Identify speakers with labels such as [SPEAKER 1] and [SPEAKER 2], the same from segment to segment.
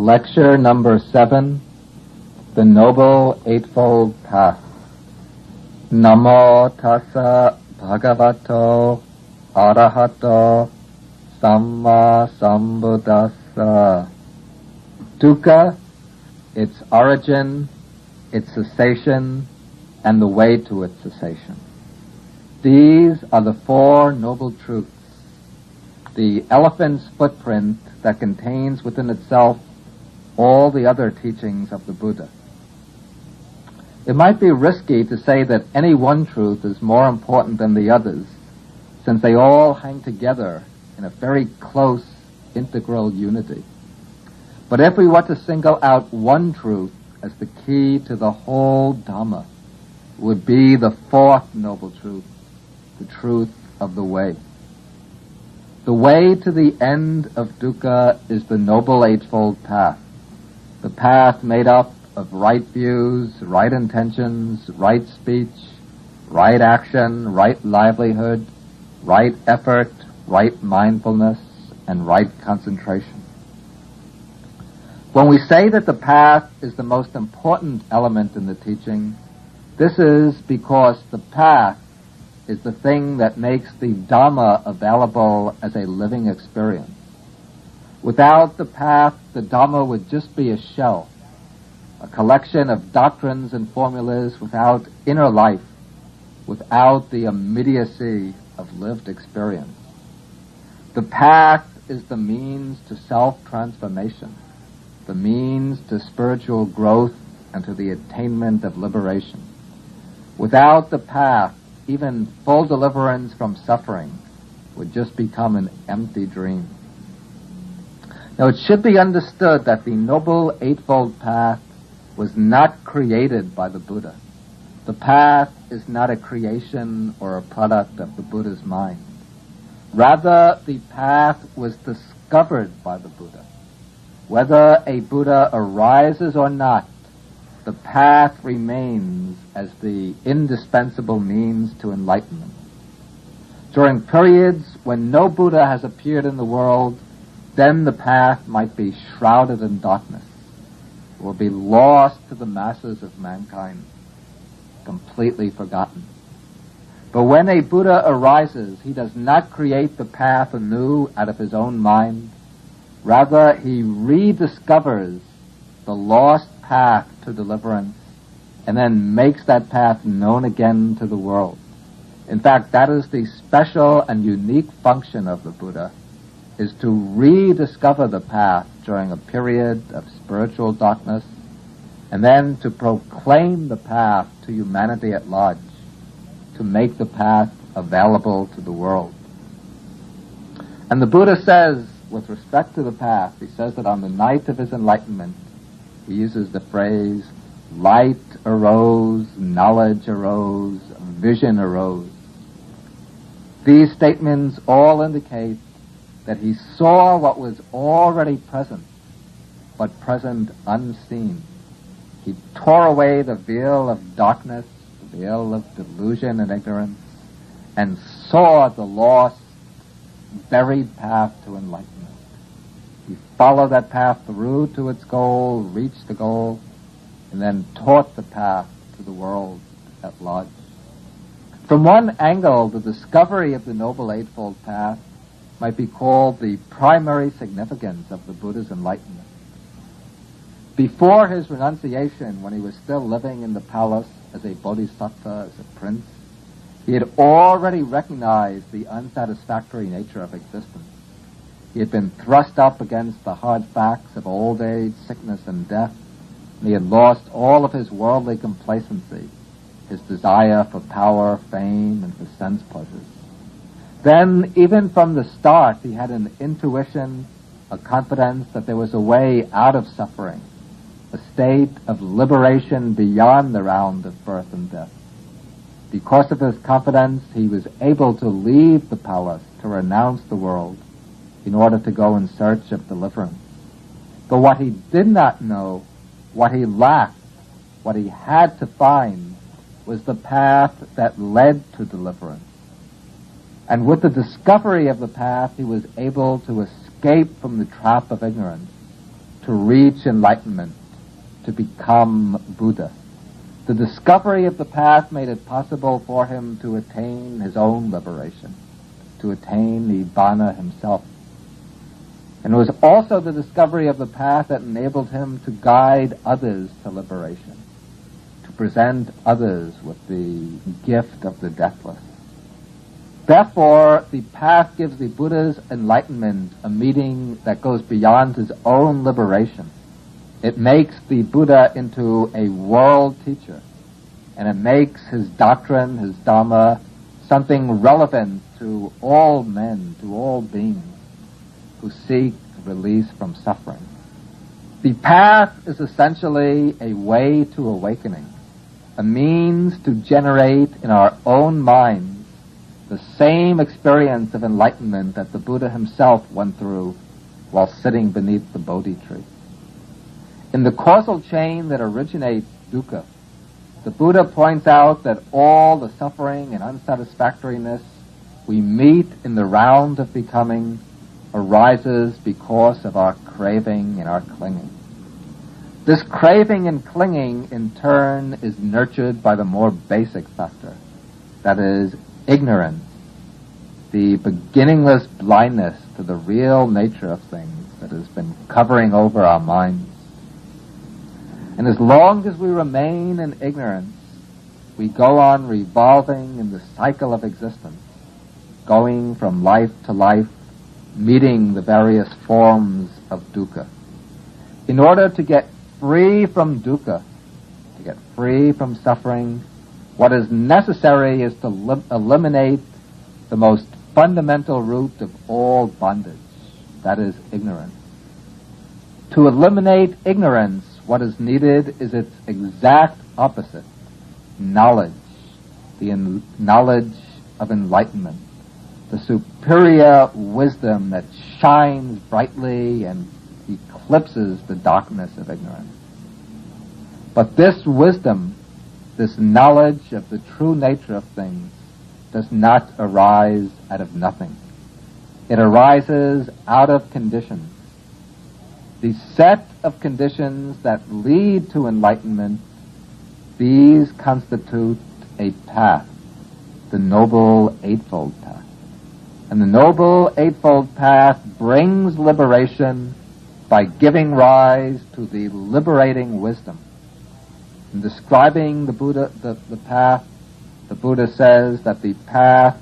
[SPEAKER 1] Lecture number 7, The Noble Eightfold Path. Namo tassa bhagavato arahato samma sambuddhassa. Dukkha, its origin, its cessation, and the way to its cessation. These are the four noble truths, the elephant's footprint that contains within itself all the other teachings of the Buddha. It might be risky to say that any one truth is more important than the others, since they all hang together in a very close, integral unity. But if we were to single out one truth as the key to the whole Dhamma, it would be the fourth noble truth, the truth of the way. The way to the end of dukkha is the Noble Eightfold Path, the path made up of right views, right intentions, right speech, right action, right livelihood, right effort, right mindfulness, and right concentration. When we say that the path is the most important element in the teaching, this is because the path is the thing that makes the Dhamma available as a living experience. Without the path, the Dhamma would just be a shell, a collection of doctrines and formulas without inner life, without the immediacy of lived experience. The path is the means to self-transformation, the means to spiritual growth and to the attainment of liberation. Without the path, even full deliverance from suffering would just become an empty dream. Now, it should be understood that the Noble Eightfold Path was not created by the Buddha. The path is not a creation or a product of the Buddha's mind. Rather, the path was discovered by the Buddha. Whether a Buddha arises or not, the path remains as the indispensable means to enlightenment. During periods when no Buddha has appeared in the world, then the path might be shrouded in darkness, or be lost to the masses of mankind, completely forgotten. But when a Buddha arises, he does not create the path anew out of his own mind. Rather, he rediscovers the lost path to deliverance and then makes that path known again to the world. In fact, that is the special and unique function of the Buddha, is to rediscover the path during a period of spiritual darkness and then to proclaim the path to humanity at large, to make the path available to the world. And the Buddha says, with respect to the path, he says that on the night of his enlightenment, he uses the phrase, light arose, knowledge arose, vision arose. These statements all indicate that he saw what was already present, but present unseen. He tore away the veil of darkness, the veil of delusion and ignorance, and saw the lost, buried path to enlightenment. He followed that path through to its goal, reached the goal, and then taught the path to the world at large. From one angle, the discovery of the Noble Eightfold Path might be called the primary significance of the Buddha's enlightenment. Before his renunciation, when he was still living in the palace as a bodhisattva, as a prince, he had already recognized the unsatisfactory nature of existence. He had been thrust up against the hard facts of old age, sickness, and death, and he had lost all of his worldly complacency, his desire for power, fame, and for sense pleasures. Then, even from the start, he had an intuition, a confidence that there was a way out of suffering, a state of liberation beyond the round of birth and death. Because of his confidence, he was able to leave the palace, to renounce the world, in order to go in search of deliverance. But what he did not know, what he lacked, what he had to find, was the path that led to deliverance. And with the discovery of the path, he was able to escape from the trap of ignorance, to reach enlightenment, to become Buddha. The discovery of the path made it possible for him to attain his own liberation, to attain Nibbana himself. And it was also the discovery of the path that enabled him to guide others to liberation, to present others with the gift of the deathless. Therefore, the path gives the Buddha's enlightenment a meaning that goes beyond his own liberation. It makes the Buddha into a world teacher, and it makes his doctrine, his Dhamma, something relevant to all men, to all beings who seek release from suffering. The path is essentially a way to awakening, a means to generate in our own minds the same experience of enlightenment that the Buddha himself went through while sitting beneath the Bodhi tree. In the causal chain that originates dukkha, the Buddha points out that all the suffering and unsatisfactoriness we meet in the round of becoming arises because of our craving and our clinging. This craving and clinging, in turn, is nurtured by the more basic factor, that is, ignorance, the beginningless blindness to the real nature of things that has been covering over our minds. And as long as we remain in ignorance, we go on revolving in the cycle of existence, going from life to life, meeting the various forms of dukkha. In order to get free from dukkha, to get free from suffering, what is necessary is to eliminate the most fundamental root of all bondage, that is ignorance. To eliminate ignorance, what is needed is its exact opposite, knowledge, the knowledge of enlightenment, the superior wisdom that shines brightly and eclipses the darkness of ignorance. But this wisdom, this knowledge of the true nature of things, does not arise out of nothing. It arises out of conditions. The set of conditions that lead to enlightenment, these constitute a path, the Noble Eightfold Path. And the Noble Eightfold Path brings liberation by giving rise to the liberating wisdom. In describing the path, the Buddha says that the path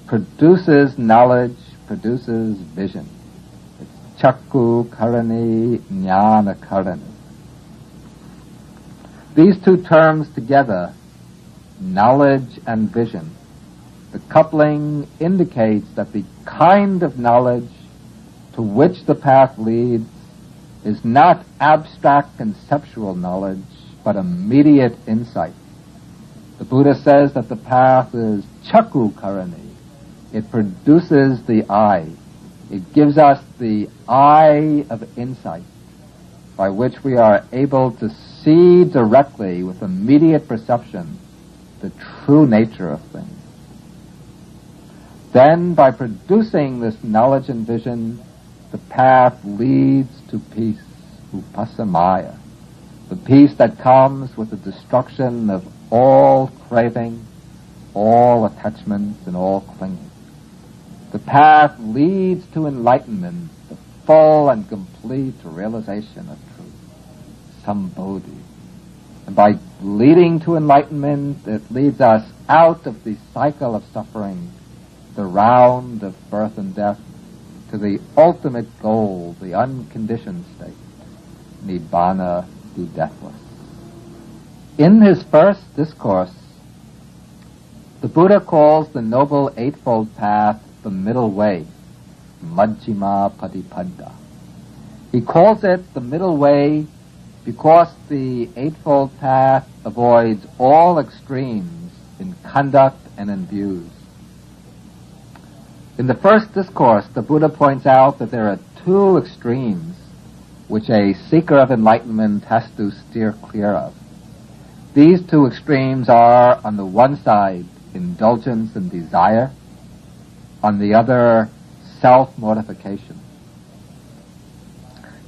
[SPEAKER 1] produces knowledge, produces vision. It's Chakku Karani Jnana Karani. These two terms together, knowledge and vision, the coupling indicates that the kind of knowledge to which the path leads is not abstract conceptual knowledge, but immediate insight. The Buddha says that the path is Chakku Karani. It produces the eye. It gives us the eye of insight, by which we are able to see directly with immediate perception the true nature of things. Then, by producing this knowledge and vision, the path leads to peace, upassamaya, the peace that comes with the destruction of all craving, all attachments, and all clinging. The path leads to enlightenment, the full and complete realization of truth, Bodhi. And by leading to enlightenment, it leads us out of the cycle of suffering, the round of birth and death, to the ultimate goal, the unconditioned state, Nibbana, the deathless. In his first discourse, the Buddha calls the Noble Eightfold Path the middle way, Majjhima Patipada. He calls it the middle way because the Eightfold Path avoids all extremes in conduct and in views. In the first discourse, the Buddha points out that there are two extremes which a seeker of enlightenment has to steer clear of. These two extremes are, on the one side, indulgence and desire, on the other, self-mortification.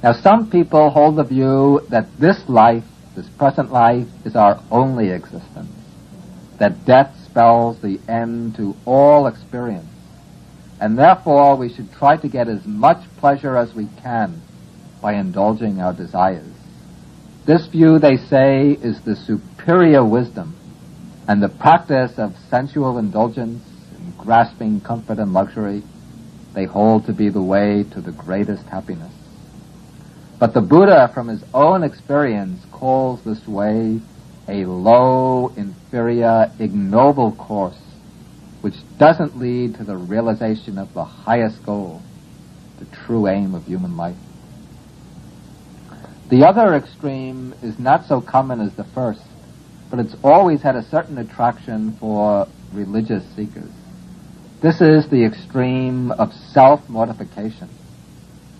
[SPEAKER 1] Now, some people hold the view that this life, this present life, is our only existence, that death spells the end to all experience, and therefore we should try to get as much pleasure as we can by indulging our desires. This view, they say, is the superior wisdom, and the practice of sensual indulgence and grasping comfort and luxury they hold to be the way to the greatest happiness. But the Buddha, from his own experience, calls this way a low, inferior, ignoble course, which doesn't lead to the realization of the highest goal, the true aim of human life. The other extreme is not so common as the first, but it's always had a certain attraction for religious seekers. This is the extreme of self-mortification.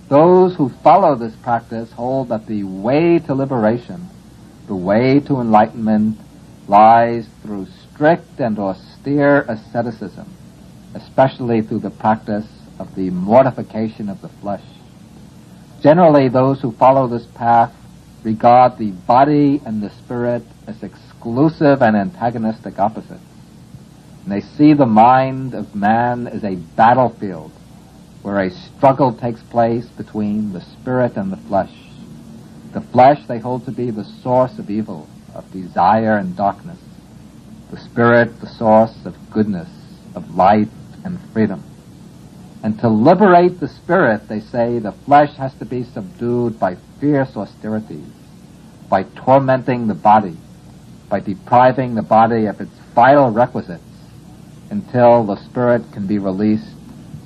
[SPEAKER 1] Those who follow this practice hold that the way to liberation, the way to enlightenment, lies through strict and austere asceticism, especially through the practice of the mortification of the flesh. Generally, those who follow this path regard the body and the spirit as exclusive and antagonistic opposites. And they see the mind of man as a battlefield where a struggle takes place between the spirit and the flesh. The flesh they hold to be the source of evil, of desire and darkness. The spirit, the source of goodness, of light and freedom. And to liberate the spirit, they say, the flesh has to be subdued by fierce austerities, by tormenting the body, by depriving the body of its vital requisites, until the spirit can be released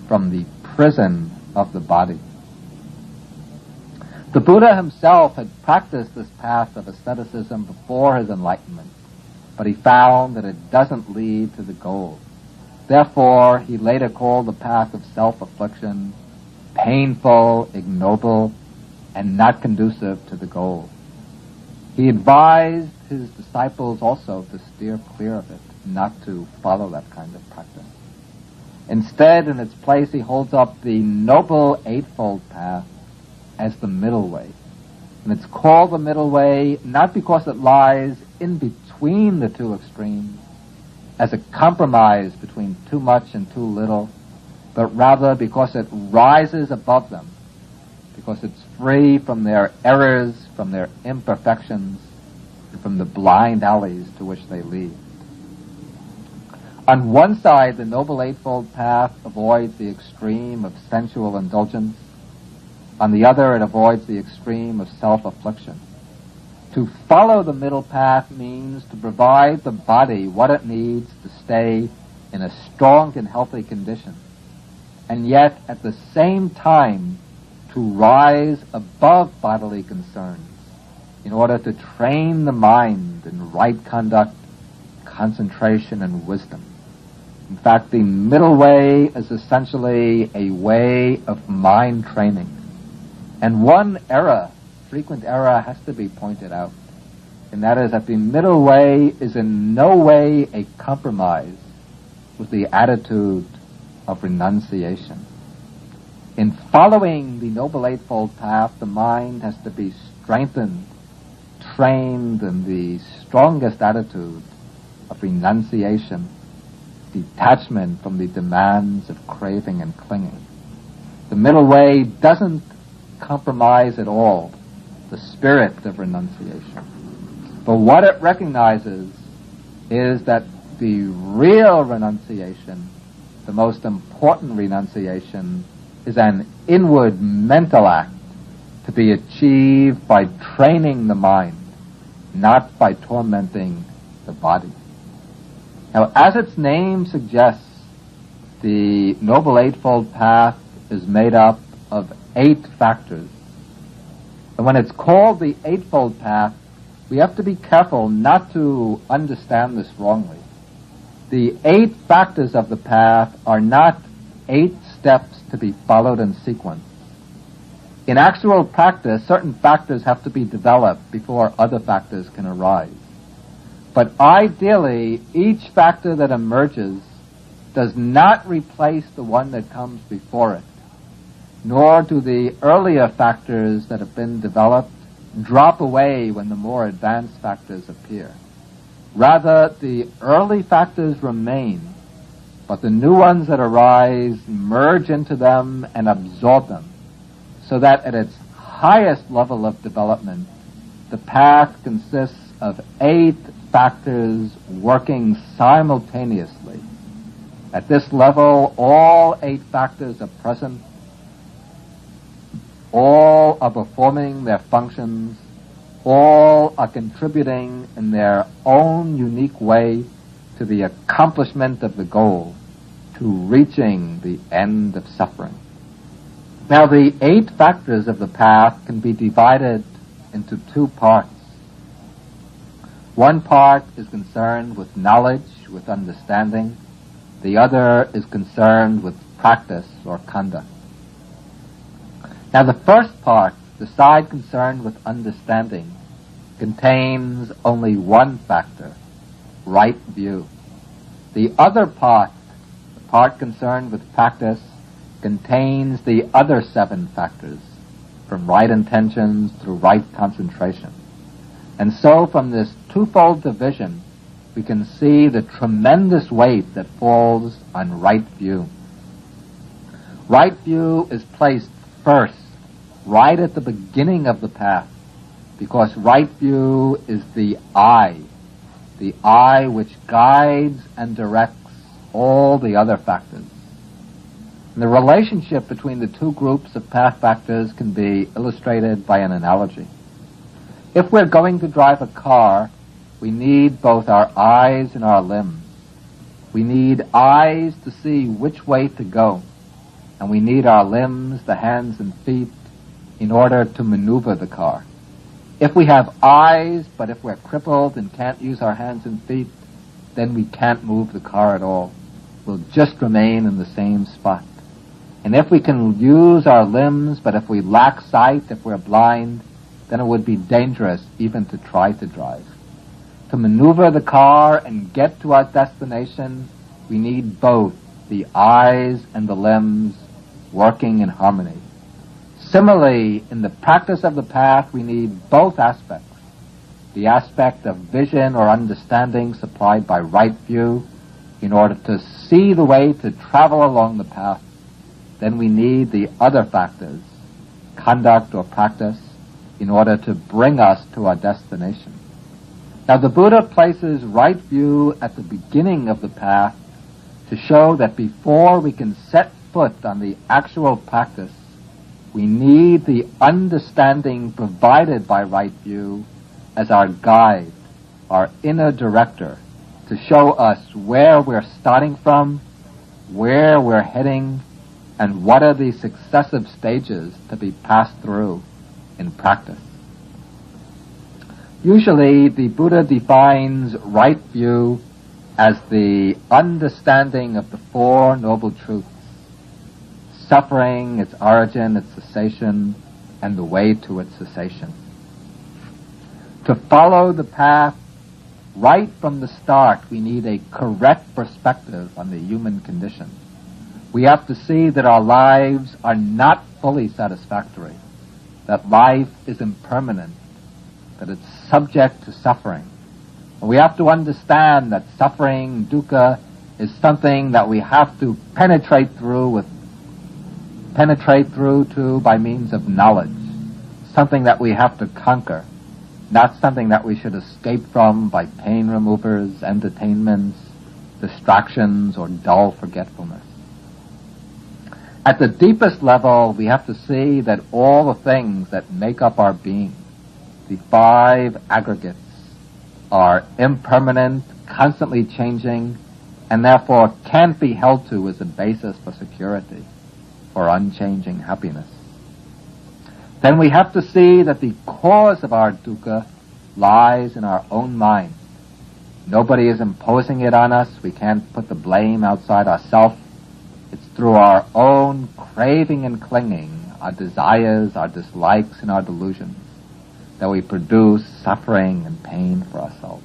[SPEAKER 1] from the prison of the body. The Buddha himself had practiced this path of asceticism before his enlightenment, but he found that it doesn't lead to the goal. Therefore, he later called the path of self-affliction painful, ignoble, and not conducive to the goal. He advised his disciples also to steer clear of it, not to follow that kind of practice. Instead, in its place, he holds up the noble Eightfold path as the middle way. And it's called the middle way not because it lies in between the two extremes, as a compromise between too much and too little, but rather because it rises above them, because it's free from their errors, from their imperfections, and from the blind alleys to which they lead. On one side, the Noble Eightfold Path avoids the extreme of sensual indulgence. On the other, it avoids the extreme of self-affliction. To follow the middle path means to provide the body what it needs to stay in a strong and healthy condition, and yet at the same time to rise above bodily concerns in order to train the mind in right conduct, concentration, and wisdom. In fact, the middle way is essentially a way of mind training. And one error, frequent error, has to be pointed out, and that is that the middle way is in no way a compromise with the attitude of renunciation. In following the Noble Eightfold Path, the mind has to be strengthened, trained in the strongest attitude of renunciation, detachment from the demands of craving and clinging. The middle way doesn't compromise at all the spirit of renunciation. But what it recognizes is that the real renunciation, the most important renunciation, is an inward mental act to be achieved by training the mind, not by tormenting the body. Now, as its name suggests, the Noble Eightfold Path is made up of 8 factors. And when it's called the Eightfold Path, we have to be careful not to understand this wrongly. The 8 factors of the path are not 8 steps to be followed in sequence. In actual practice, certain factors have to be developed before other factors can arise. But ideally, each factor that emerges does not replace the one that comes before it. nor do the earlier factors that have been developed drop away when the more advanced factors appear. Rather, the early factors remain, but the new ones that arise merge into them and absorb them, so that at its highest level of development, the path consists of 8 factors working simultaneously. At this level, all 8 factors are present. All are performing their functions. All are contributing in their own unique way to the accomplishment of the goal, to reaching the end of suffering. Now, the 8 factors of the path can be divided into 2 parts. One part is concerned with knowledge, with understanding. The other is concerned with practice or conduct. Now, the first part, the side concerned with understanding, contains only one factor, right view. The other part, the part concerned with practice, contains the other 7 factors, from right intentions through right concentration. And so from this twofold division, we can see the tremendous weight that falls on right view. Right view is placed first, right at the beginning of the path, because right view is the eye which guides and directs all the other factors. And the relationship between the 2 groups of path factors can be illustrated by an analogy. If we're going to drive a car, we need both our eyes and our limbs. We need eyes to see which way to go, and we need our limbs, the hands and feet, in order to maneuver the car. If we have eyes, but if we're crippled and can't use our hands and feet, then we can't move the car at all. We'll just remain in the same spot. And if we can use our limbs, but if we lack sight, if we're blind, then it would be dangerous even to try to drive. To maneuver the car and get to our destination, we need both the eyes and the limbs working in harmony. Similarly, in the practice of the path, we need both aspects. The aspect of vision or understanding supplied by right view in order to see the way to travel along the path. Then we need the other factors, conduct or practice, in order to bring us to our destination. Now, the Buddha places right view at the beginning of the path to show that before we can set foot on the actual practice, we need the understanding provided by right view as our guide, our inner director, to show us where we're starting from, where we're heading, and what are the successive stages to be passed through in practice. Usually, the Buddha defines right view as the understanding of the 4 Noble Truths: suffering, its origin, its cessation, and the way to its cessation. To follow the path right from the start, we need a correct perspective on the human condition. We have to see that our lives are not fully satisfactory, that life is impermanent, that it's subject to suffering. And we have to understand that suffering, dukkha, is something that we have to penetrate through to by means of knowledge, something that we have to conquer, not something that we should escape from by pain removers, entertainments, distractions, or dull forgetfulness. At the deepest level, we have to see that all the things that make up our being, the 5 aggregates, are impermanent, constantly changing, and therefore can't be held to as a basis for security, for unchanging happiness. Then we have to see that the cause of our dukkha lies in our own mind. Nobody is imposing it on us. We can't put the blame outside ourselves. It's through our own craving and clinging, our desires, our dislikes, and our delusions, that we produce suffering and pain for ourselves.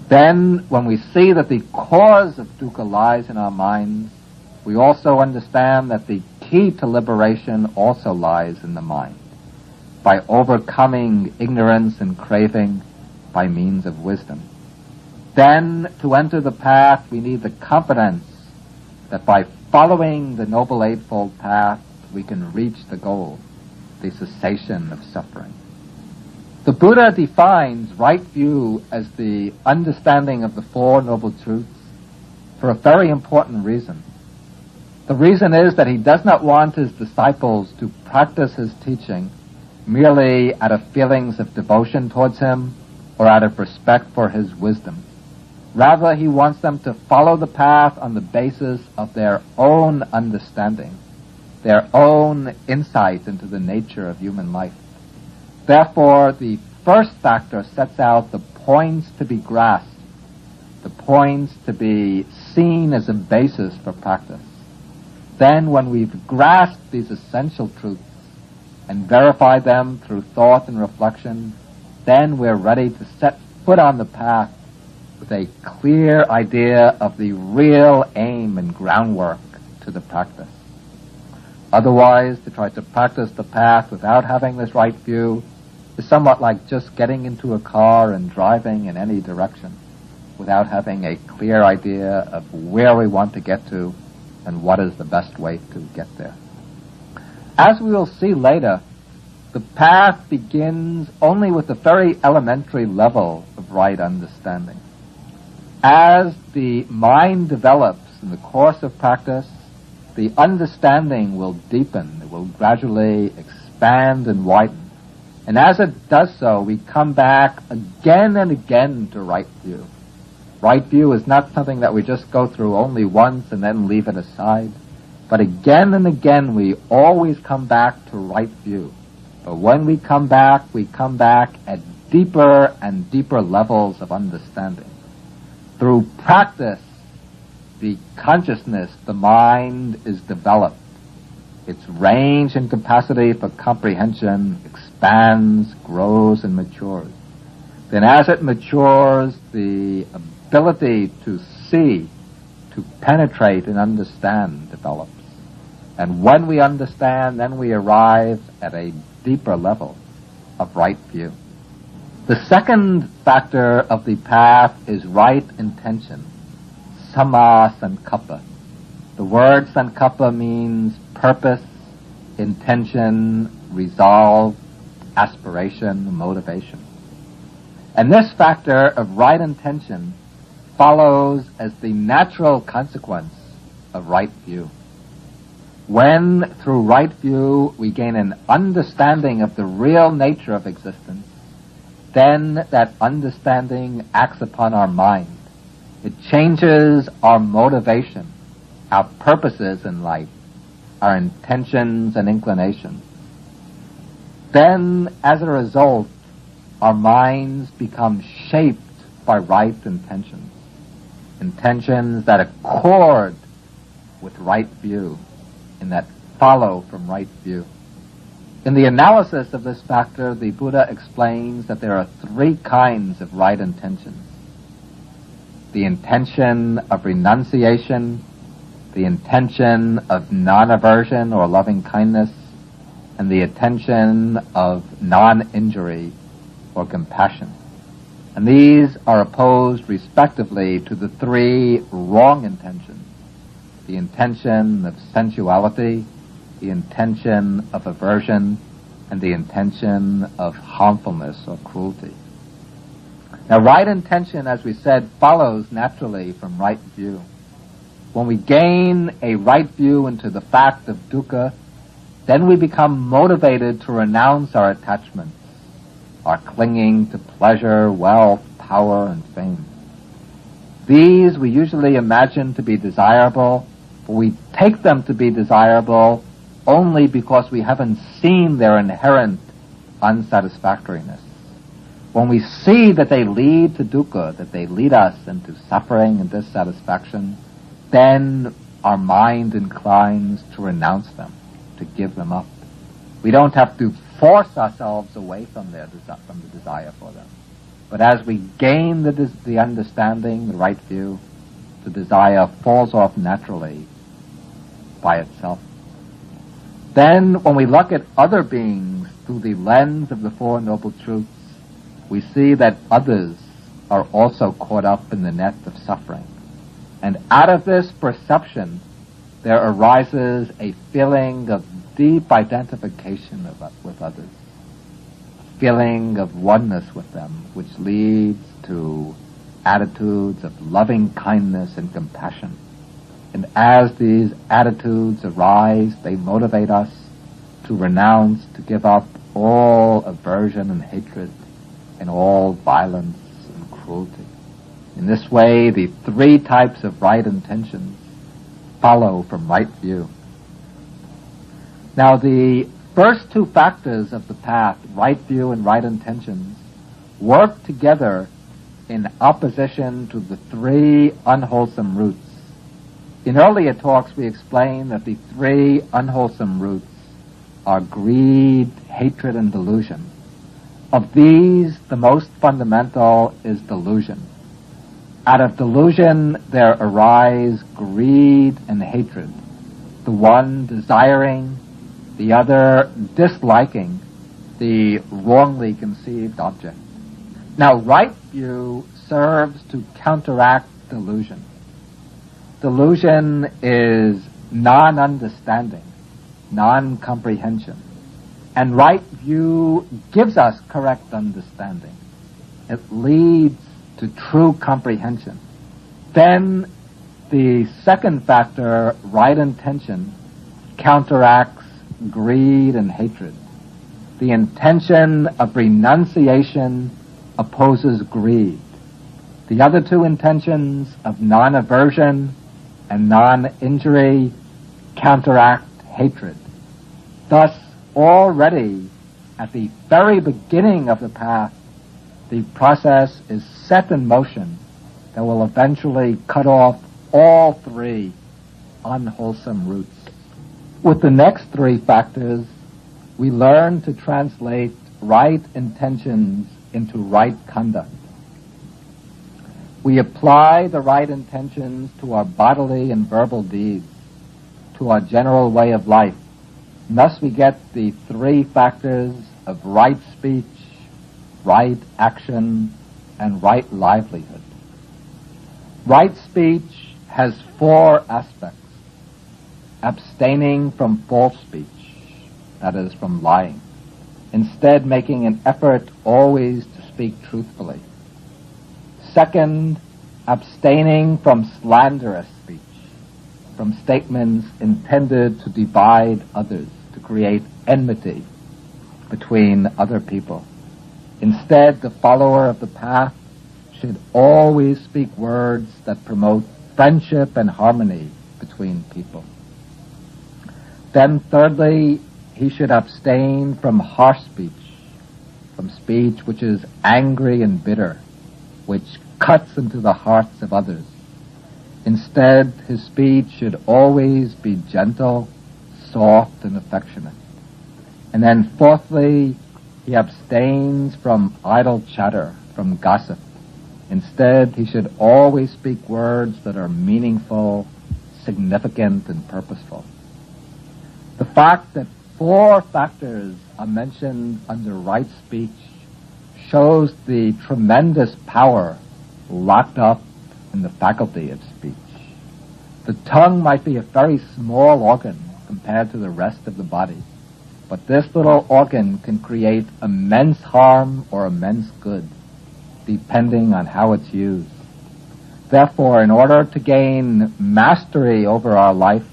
[SPEAKER 1] Then, when we see that the cause of dukkha lies in our minds, we also understand that the key to liberation also lies in the mind, by overcoming ignorance and craving by means of wisdom. Then, to enter the path, we need the confidence that by following the Noble Eightfold Path, we can reach the goal, the cessation of suffering. The Buddha defines right view as the understanding of the Four Noble Truths for a very important reason. The reason is that he does not want his disciples to practice his teaching merely out of feelings of devotion towards him or out of respect for his wisdom. Rather, he wants them to follow the path on the basis of their own understanding, their own insight into the nature of human life. Therefore, the first factor sets out the points to be grasped, the points to be seen as a basis for practice. Then, when we've grasped these essential truths and verified them through thought and reflection, then we're ready to set foot on the path with a clear idea of the real aim and groundwork to the practice. Otherwise, to try to practice the path without having this right view is somewhat like just getting into a car and driving in any direction without having a clear idea of where we want to get to and what is the best way to get there. As we will see later, the path begins only with a very elementary level of right understanding. As the mind develops in the course of practice, the understanding will deepen, it will gradually expand and widen. And as it does so, we come back again and again to right view. Right view is not something that we just go through only once and then leave it aside. But again and again, we always come back to right view. But when we come back at deeper and deeper levels of understanding. Through practice, the consciousness, the mind is developed. Its range and capacity for comprehension expands, grows, and matures. Then as it matures, the ability to see, to penetrate and understand develops. And when we understand, then we arrive at a deeper level of right view. The second factor of the path is right intention, samma sankappa. The word sankappa means purpose, intention, resolve, aspiration, motivation. And this factor of right intention follows as the natural consequence of right view. When, through right view, we gain an understanding of the real nature of existence, then that understanding acts upon our mind. It changes our motivation, our purposes in life, our intentions and inclinations. Then, as a result, our minds become shaped by right intentions, intentions that accord with right view and that follow from right view. In the analysis of this factor, the Buddha explains that there are three kinds of right intentions. The intention of renunciation, the intention of non-aversion or loving kindness, and the intention of non-injury or compassion. And these are opposed respectively to the three wrong intentions: the intention of sensuality, the intention of aversion, and the intention of harmfulness or cruelty. Now, right intention, as we said, follows naturally from right view. When we gain a right view into the fact of dukkha, then we become motivated to renounce our attachments, our clinging to pleasure, wealth, power, and fame. These we usually imagine to be desirable, but we take them to be desirable only because we haven't seen their inherent unsatisfactoriness. When we see that they lead to dukkha, that they lead us into suffering and dissatisfaction, then our mind inclines to renounce them, to give them up. We don't have to force ourselves away from the desire for them. But as we gain the understanding, the right view, the desire falls off naturally by itself. Then, when we look at other beings through the lens of the Four Noble Truths, we see that others are also caught up in the net of suffering. And out of this perception, there arises a feeling of deep identification with others, a feeling of oneness with them, which leads to attitudes of loving kindness and compassion. And as these attitudes arise, they motivate us to renounce, to give up all aversion and hatred and all violence and cruelty. In this way, the three types of right intentions follow from right view. Now, the first two factors of the path, right view and right intentions, work together in opposition to the three unwholesome roots. In earlier talks, we explained that the three unwholesome roots are greed, hatred, and delusion. Of these, the most fundamental is delusion. Out of delusion, there arise greed and hatred, the one desiring, the other disliking the wrongly conceived object. Now, right view serves to counteract delusion. Delusion is non-understanding, non-comprehension. And right view gives us correct understanding. It leads to true comprehension. Then the second factor, right intention, counteracts greed and hatred. The intention of renunciation opposes greed. The other two intentions of non-aversion and non-injury counteract hatred. Thus, already at the very beginning of the path, the process is set in motion that will eventually cut off all three unwholesome roots. With the next three factors, we learn to translate right intentions into right conduct. We apply the right intentions to our bodily and verbal deeds, to our general way of life. And thus we get the three factors of right speech, right action, and right livelihood. Right speech has four aspects. Abstaining from false speech, that is, from lying. Instead, making an effort always to speak truthfully. Second, abstaining from slanderous speech, from statements intended to divide others, to create enmity between other people. Instead, the follower of the path should always speak words that promote friendship and harmony between people. Then thirdly, he should abstain from harsh speech, from speech which is angry and bitter, which cuts into the hearts of others. Instead, his speech should always be gentle, soft, and affectionate. And then fourthly, he abstains from idle chatter, from gossip. Instead, he should always speak words that are meaningful, significant, and purposeful. The fact that four factors are mentioned under right speech shows the tremendous power locked up in the faculty of speech. The tongue might be a very small organ compared to the rest of the body, but this little organ can create immense harm or immense good, depending on how it's used. Therefore, in order to gain mastery over our life,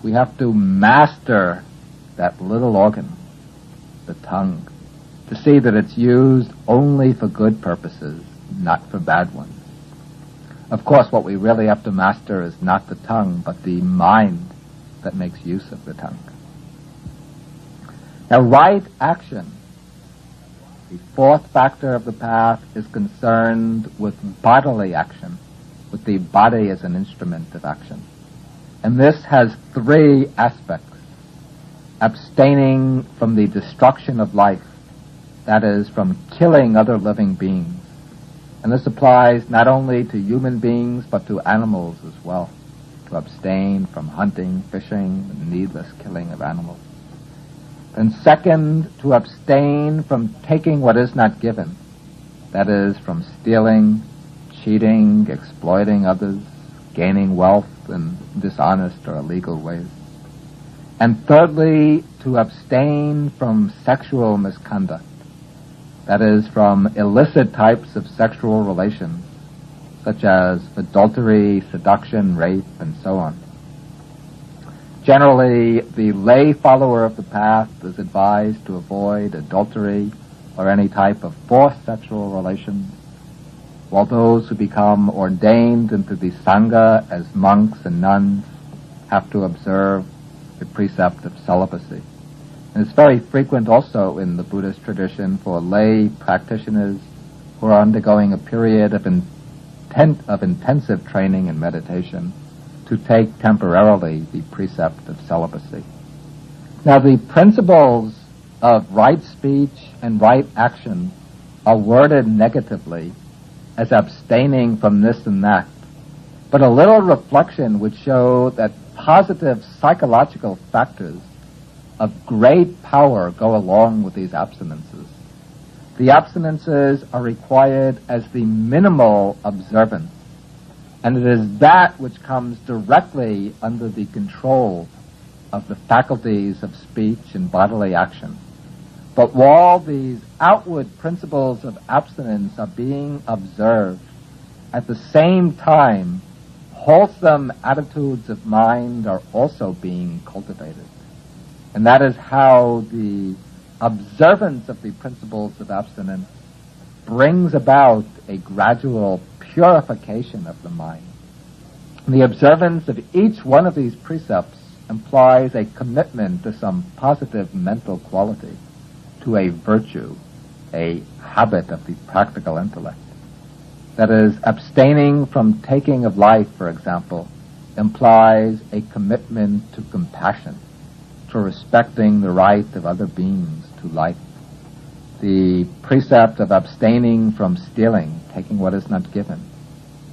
[SPEAKER 1] we have to master that little organ, the tongue, to see that it's used only for good purposes, not for bad ones. Of course, what we really have to master is not the tongue, but the mind that makes use of the tongue. Now, right action, the fourth factor of the path, is concerned with bodily action, with the body as an instrument of action. And this has three aspects. Abstaining from the destruction of life, that is, from killing other living beings. And this applies not only to human beings, but to animals as well. To abstain from hunting, fishing, and needless killing of animals. And second, to abstain from taking what is not given. That is, from stealing, cheating, exploiting others, gaining wealth in dishonest or illegal ways. And thirdly, to abstain from sexual misconduct. That is, from illicit types of sexual relations, such as adultery, seduction, rape, and so on. Generally, the lay follower of the path is advised to avoid adultery or any type of forced sexual relations, while those who become ordained into the Sangha as monks and nuns have to observe the precept of celibacy. And it's very frequent also in the Buddhist tradition for lay practitioners who are undergoing a period of intensive training in meditation to take temporarily the precept of celibacy. Now, the principles of right speech and right action are worded negatively as abstaining from this and that, but a little reflection would show that positive psychological factors of great power go along with these abstinences. The abstinences are required as the minimal observance, and it is that which comes directly under the control of the faculties of speech and bodily action. But while these outward principles of abstinence are being observed, at the same time, wholesome attitudes of mind are also being cultivated. And that is how the observance of the principles of abstinence brings about a gradual purification of the mind. And the observance of each one of these precepts implies a commitment to some positive mental quality, to a virtue, a habit of the practical intellect. That is, abstaining from taking of life, for example, implies a commitment to compassion, to respecting the right of other beings to life. The precept of abstaining from stealing, taking what is not given,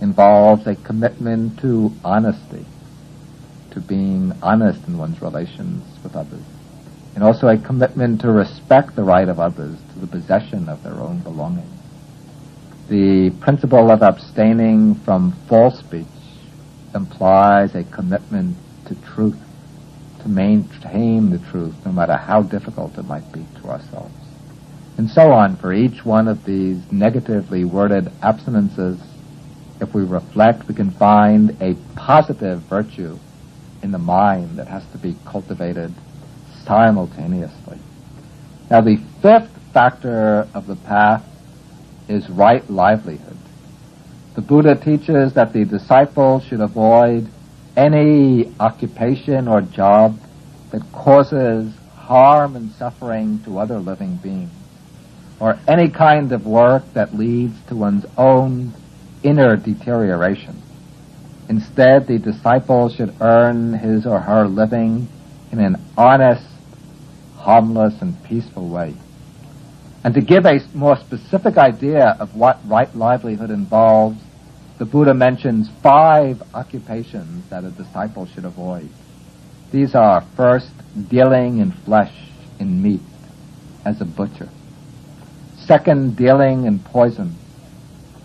[SPEAKER 1] involves a commitment to honesty, to being honest in one's relations with others, and also a commitment to respect the right of others to the possession of their own belongings. The principle of abstaining from false speech implies a commitment to truth, to maintain the truth no matter how difficult it might be to ourselves. And so on for each one of these negatively worded abstinences. If we reflect, we can find a positive virtue in the mind that has to be cultivated simultaneously. Now, the fifth factor of the path is right livelihood. The Buddha teaches that the disciple should avoid any occupation or job that causes harm and suffering to other living beings, or any kind of work that leads to one's own inner deterioration. Instead, the disciple should earn his or her living in an honest, harmless, and peaceful way. And to give a more specific idea of what right livelihood involves, the Buddha mentions 5 occupations that a disciple should avoid. These are, first, dealing in flesh, in meat, as a butcher. Second, dealing in poison.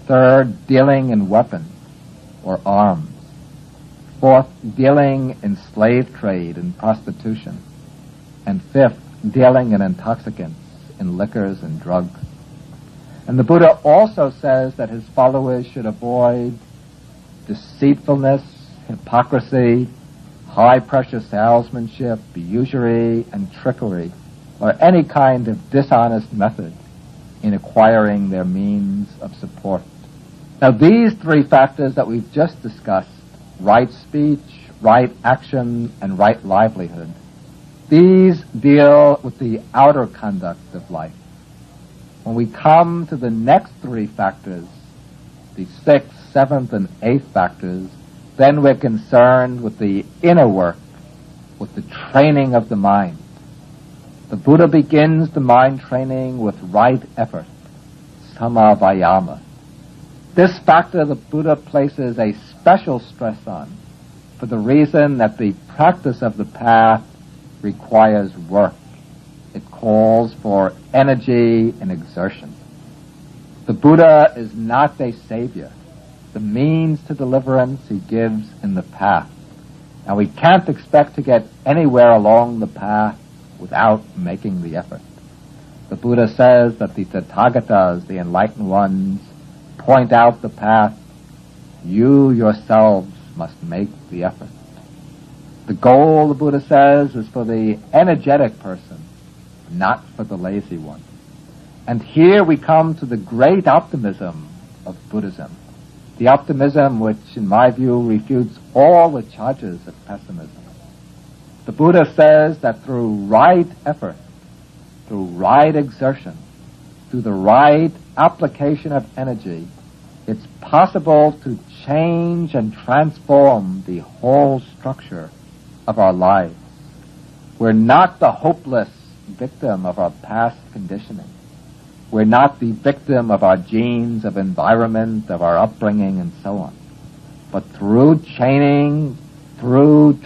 [SPEAKER 1] Third, dealing in weapons or arms. Fourth, dealing in slave trade and prostitution. And fifth, dealing in intoxicants, in liquors and drugs. And the Buddha also says that his followers should avoid deceitfulness, hypocrisy, high-pressure salesmanship, usury, and trickery, or any kind of dishonest method in acquiring their means of support. Now, these 3 factors that we've just discussed, right speech, right action, and right livelihood, these deal with the outer conduct of life. When we come to the next 3 factors, the 6th, 7th, and 8th factors, then we're concerned with the inner work, with the training of the mind. The Buddha begins the mind training with right effort, samavayama. This factor the Buddha places a special stress on for the reason that the practice of the path requires work. calls for energy and exertion. The Buddha is not a savior. The means to deliverance he gives in the path. And we can't expect to get anywhere along the path without making the effort. The Buddha says that the Tathagatas, the enlightened ones, point out the path. You yourselves must make the effort. The goal, the Buddha says, is for the energetic person, not for the lazy one. And here we come to the great optimism of Buddhism. The optimism which, in my view, refutes all the charges of pessimism. The Buddha says that through right effort, through right exertion, through the right application of energy, it's possible to change and transform the whole structure of our lives. We're not the hopeless victim of our past conditioning. We're not the victim of our genes, of environment, of our upbringing, and so on. But through training, through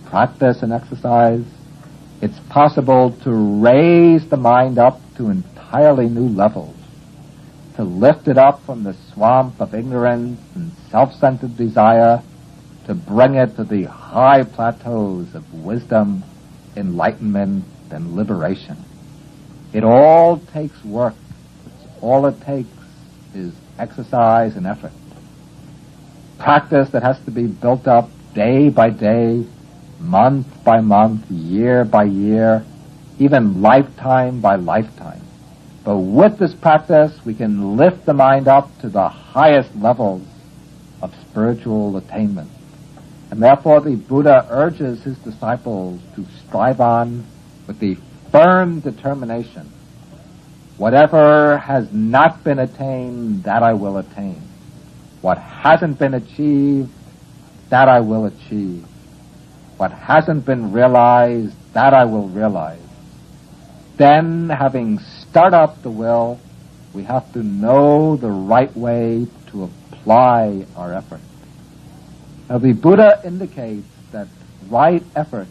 [SPEAKER 1] practice and exercise, it's possible to raise the mind up to entirely new levels, to lift it up from the swamp of ignorance and self-centered desire, to bring it to the high plateaus of wisdom, enlightenment, and liberation. It all takes work. All it takes is exercise and effort. Practice that has to be built up day by day, month by month, year by year, even lifetime by lifetime. But with this practice, we can lift the mind up to the highest levels of spiritual attainment. And therefore the Buddha urges his disciples to strive on with the firm determination. Whatever has not been attained, that I will attain. What hasn't been achieved, that I will achieve. What hasn't been realized, that I will realize. Then, having stirred up the will, we have to know the right way to apply our effort. Now, the Buddha indicates that right effort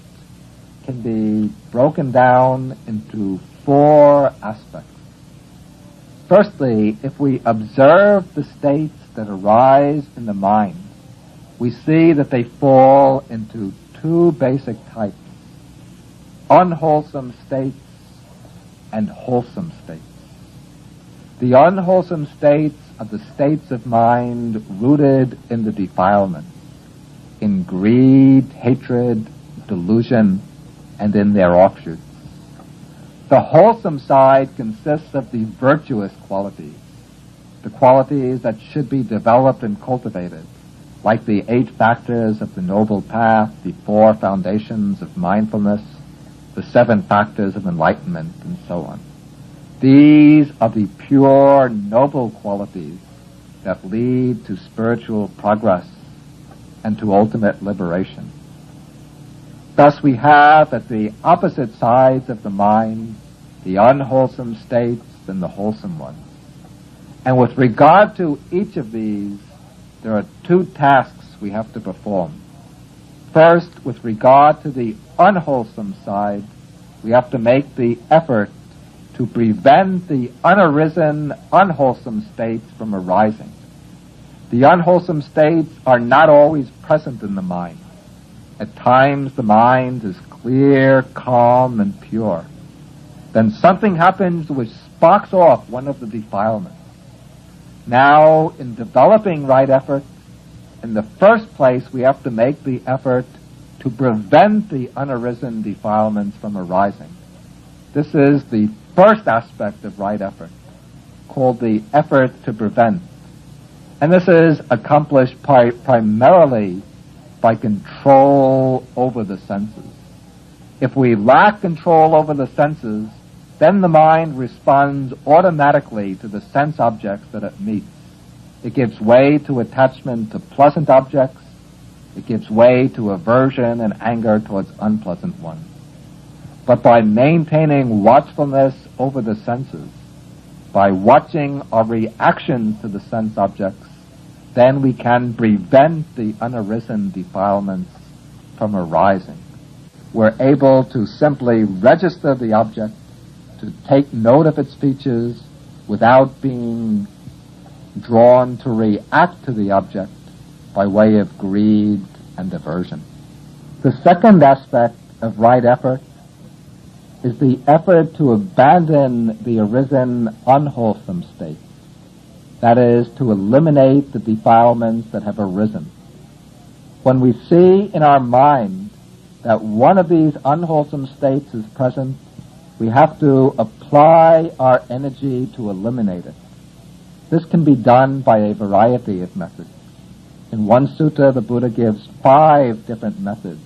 [SPEAKER 1] can be broken down into 4 aspects. Firstly, if we observe the states that arise in the mind, we see that they fall into 2 basic types: unwholesome states and wholesome states. The unwholesome states are the states of mind rooted in the defilements, in greed, hatred, delusion, and in their offshoots. The wholesome side consists of the virtuous qualities, the qualities that should be developed and cultivated, like the 8 factors of the Noble Path, the 4 foundations of mindfulness, the 7 factors of enlightenment, and so on. These are the pure, noble qualities that lead to spiritual progress and to ultimate liberation. Thus we have at the opposite sides of the mind the unwholesome states and the wholesome ones. And with regard to each of these, there are 2 tasks we have to perform. First, with regard to the unwholesome side, we have to make the effort to prevent the unarisen, unwholesome states from arising. The unwholesome states are not always present in the mind. At times the mind is clear, calm, and pure. Then something happens which sparks off one of the defilements. Now, in developing right effort, in the first place we have to make the effort to prevent the unarisen defilements from arising. This is the first aspect of right effort, called the effort to prevent. And this is accomplished primarily by control over the senses. If we lack control over the senses, then the mind responds automatically to the sense objects that it meets. It gives way to attachment to pleasant objects. It gives way to aversion and anger towards unpleasant ones. But by maintaining watchfulness over the senses, by watching our reactions to the sense objects, then we can prevent the unarisen defilements from arising. we're able to simply register the object, to take note of its features without being drawn to react to the object by way of greed and aversion. The second aspect of right effort is the effort to abandon the arisen unwholesome state. That is, to eliminate the defilements that have arisen. When we see in our mind that one of these unwholesome states is present, we have to apply our energy to eliminate it. This can be done by a variety of methods. In one sutta, the Buddha gives 5 different methods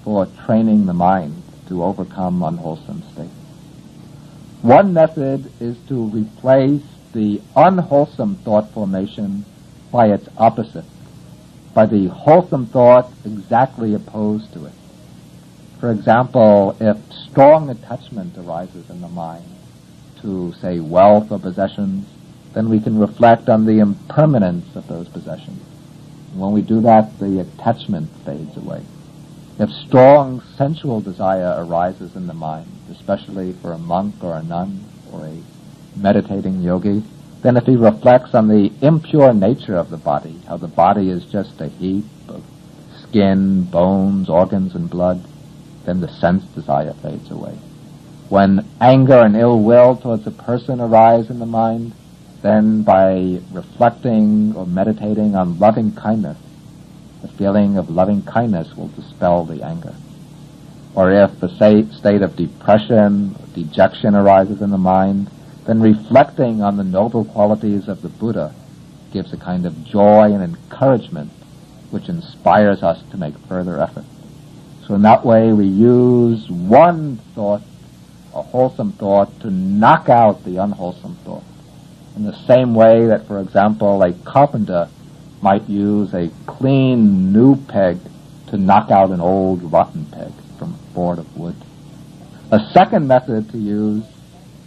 [SPEAKER 1] for training the mind to overcome unwholesome states. One method is to replace the unwholesome thought formation by its opposite, by the wholesome thought exactly opposed to it. For example, if strong attachment arises in the mind to, say, wealth or possessions, then we can reflect on the impermanence of those possessions. When we do that, the attachment fades away. If strong sensual desire arises in the mind, especially for a monk or a nun or a meditating yogi, then if he reflects on the impure nature of the body, how the body is just a heap of skin, bones, organs, and blood, then the sense desire fades away. When anger and ill will towards a person arise in the mind, then by reflecting or meditating on loving kindness, the feeling of loving kindness will dispel the anger. Or if the state of depression or dejection arises in the mind, then reflecting on the noble qualities of the Buddha gives a kind of joy and encouragement which inspires us to make further effort. So in that way we use one thought, a wholesome thought, to knock out the unwholesome thought. In the same way that, for example, a carpenter might use a clean new peg to knock out an old rotten peg from a board of wood. A second method to use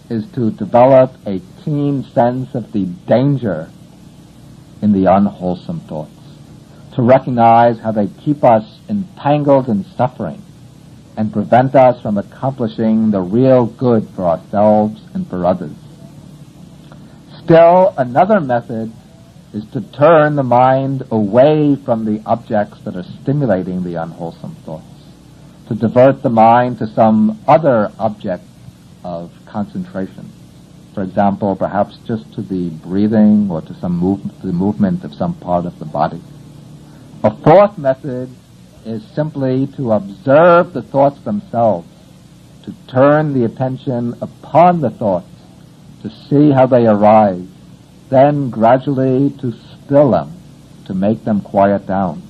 [SPEAKER 1] is to develop a keen sense of the danger in the unwholesome thoughts, to recognize how they keep us entangled in suffering and prevent us from accomplishing the real good for ourselves and for others. Still, another method is to turn the mind away from the objects that are stimulating the unwholesome thoughts, to divert the mind to some other object of concentration. For example, perhaps just to the breathing or to the movement of some part of the body. A fourth method is simply to observe the thoughts themselves, to turn the attention upon the thoughts, to see how they arise, then gradually to still them, to make them quiet down.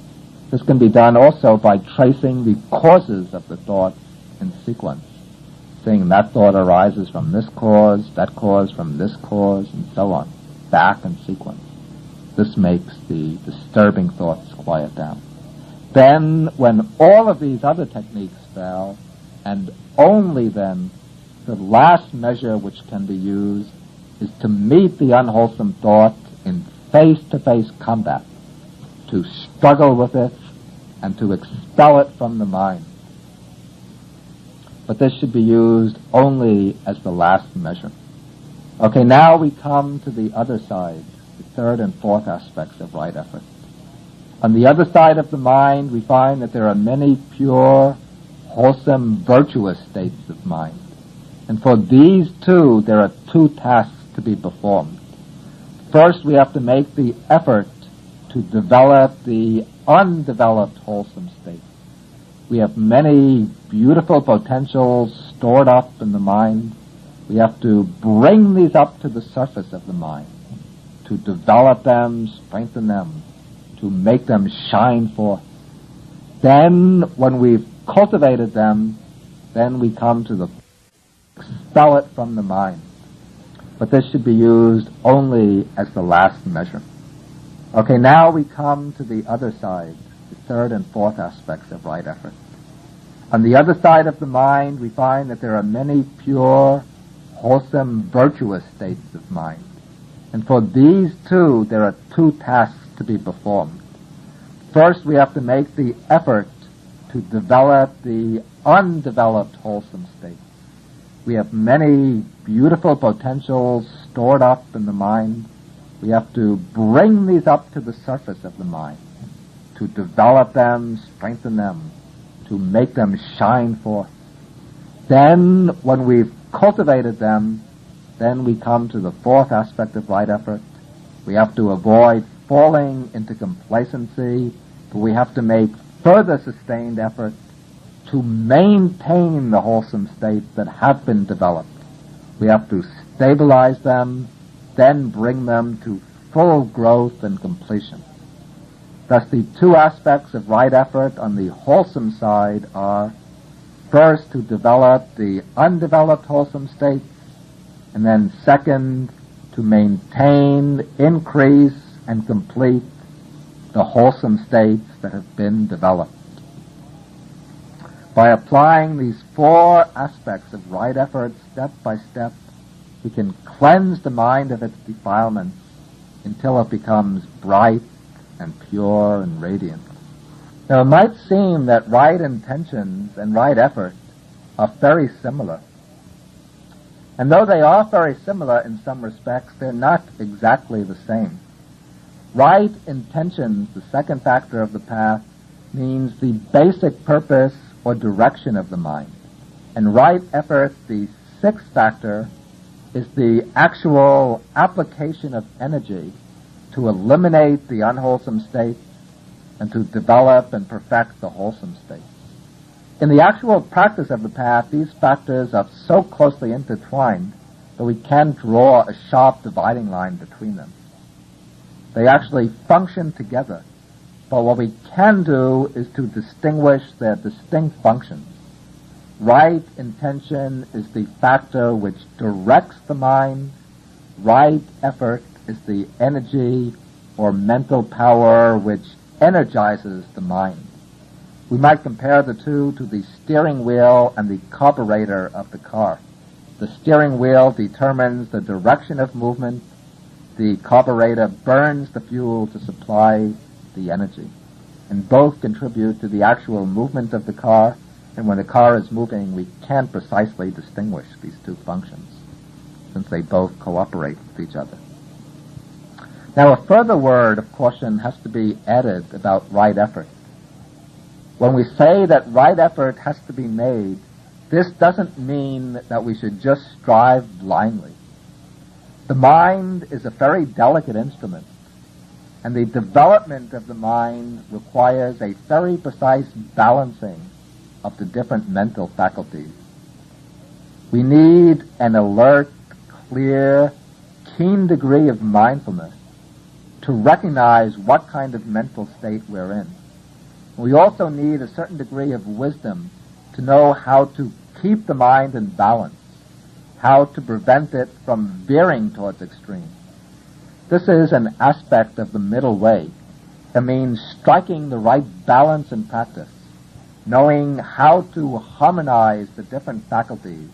[SPEAKER 1] This can be done also by tracing the causes of the thoughts in sequence, seeing that thought arises from this cause, that cause from this cause, and so on, back in sequence. This makes the disturbing thoughts quiet down. Then, when all of these other techniques fail, and only then, the last measure which can be used is to meet the unwholesome thought in face-to-face combat, to struggle with it and to expel it from the mind. But this should be used only as the last measure. Okay, now we come to the other side, the third and fourth aspects of right effort. On the other side of the mind, we find that there are many pure, wholesome, virtuous states of mind. And for these two, there are 2 tasks to be performed. First, we have to make the effort to develop the undeveloped wholesome state. We have many beautiful potentials stored up in the mind. We have to bring these up to the surface of the mind, to develop them, strengthen them, to make them shine forth. Then, when we've cultivated them, then we come to the expel it from the mind. But this should be used only as the last measure. Okay, now we come to the other side, the third and fourth aspects of right effort. On the other side of the mind, we find that there are many pure, wholesome, virtuous states of mind. And for these two, there are 2 tasks to be performed. First, we have to make the effort to develop the undeveloped wholesome states. We have many beautiful potentials stored up in the mind. We have to bring these up to the surface of the mind, to develop them, strengthen them, to make them shine forth. Then, when we've cultivated them, then we come to the fourth aspect of right effort. We have to avoid falling into complacency, but we have to make further sustained effort to maintain the wholesome states that have been developed. We have to stabilize them, then bring them to full growth and completion. Thus, the two aspects of right effort on the wholesome side are, first, to develop the undeveloped wholesome states, and then second, to maintain, increase, and complete the wholesome states that have been developed. By applying these four aspects of right effort step by step, we can cleanse the mind of its defilements until it becomes bright and pure and radiant. Now, it might seem that right intentions and right effort are very similar. And though they are very similar in some respects, they're not exactly the same. Right intentions, the second factor of the path, means the basic purpose or direction of the mind. And right effort, the sixth factor, is the actual application of energy to eliminate the unwholesome states and to develop and perfect the wholesome states. In the actual practice of the path, these factors are so closely intertwined that we can't draw a sharp dividing line between them. They actually function together, but what we can do is to distinguish their distinct functions. Right intention is the factor which directs the mind. Right effort is the energy or mental power which energizes the mind. We might compare the two to the steering wheel and the carburetor of the car. The steering wheel determines the direction of movement. The carburetor burns the fuel to supply the energy. And both contribute to the actual movement of the car. And when the car is moving, we can't precisely distinguish these two functions, since they both cooperate with each other. Now, a further word of caution has to be added about right effort. When we say that right effort has to be made, this doesn't mean that we should just strive blindly. The mind is a very delicate instrument, and the development of the mind requires a very precise balancing of the different mental faculties. We need an alert, clear, keen degree of mindfulness to recognize what kind of mental state we're in. We also need a certain degree of wisdom to know how to keep the mind in balance, how to prevent it from veering towards extremes. This is an aspect of the middle way. It means striking the right balance in practice, knowing how to harmonize the different faculties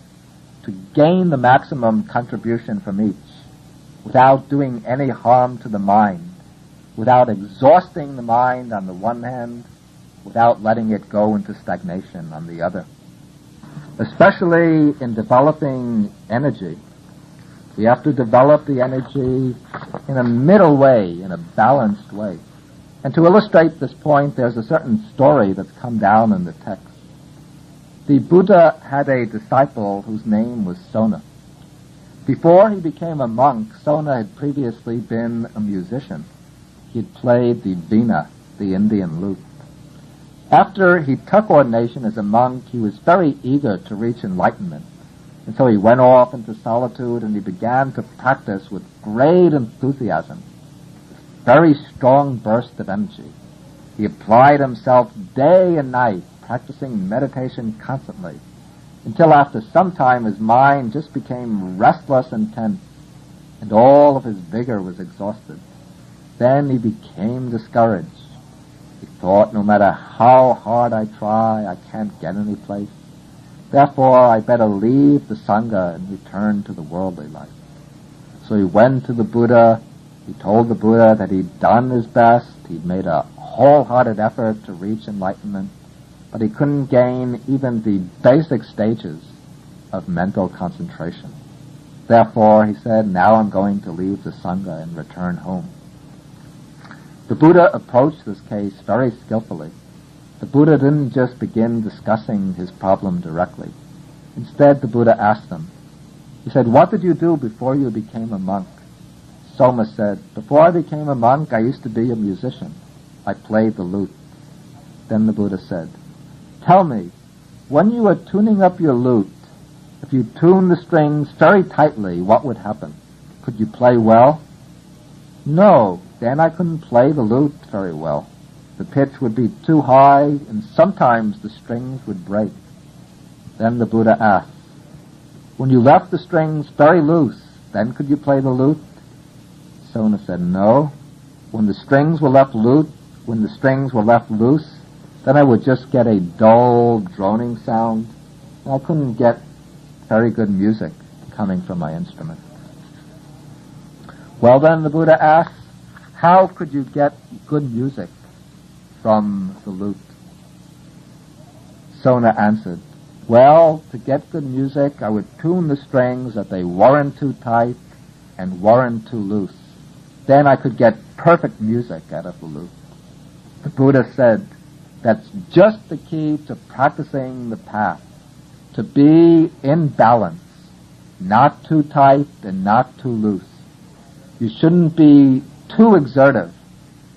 [SPEAKER 1] to gain the maximum contribution from each, without doing any harm to the mind, without exhausting the mind on the one hand, without letting it go into stagnation on the other. Especially in developing energy, we have to develop the energy in a middle way, in a balanced way. And to illustrate this point, there's a certain story that's come down in the text. The Buddha had a disciple whose name was Sona. Before he became a monk, Sona had previously been a musician. He had played the veena, the Indian lute. After he took ordination as a monk, he was very eager to reach enlightenment. And so he went off into solitude and he began to practice with great enthusiasm, very strong burst of energy. He applied himself day and night, practicing meditation constantly, until after some time his mind just became restless and tense, and all of his vigor was exhausted. Then he became discouraged. He thought, no matter how hard I try, I can't get any place. Therefore, I better leave the Sangha and return to the worldly life. So he went to the Buddha. He told the Buddha that he'd done his best. He'd made a wholehearted effort to reach enlightenment. but he couldn't gain even the basic stages of mental concentration. Therefore, he said, now I'm going to leave the Sangha and return home. The Buddha approached this case very skillfully. The Buddha didn't just begin discussing his problem directly. Instead, the Buddha asked him, he said, what did you do before you became a monk? Soma said, before I became a monk, I used to be a musician. I played the lute. Then the Buddha said, tell me, when you were tuning up your lute, if you tuned the strings very tightly, what would happen? Could you play well? No, then I couldn't play the lute very well. The pitch would be too high, and sometimes the strings would break. Then the Buddha asked, when you left the strings very loose, then could you play the lute? Sona said, no. When the strings were left loose, then I would just get a dull, droning sound, and I couldn't get very good music coming from my instrument. Well then, the Buddha asked, how could you get good music from the lute? Sona answered, well, to get good music, I would tune the strings that they weren't too tight and weren't too loose. Then I could get perfect music out of the lute. The Buddha said, that's just the key to practicing the path, to be in balance, not too tight and not too loose. You shouldn't be too exertive,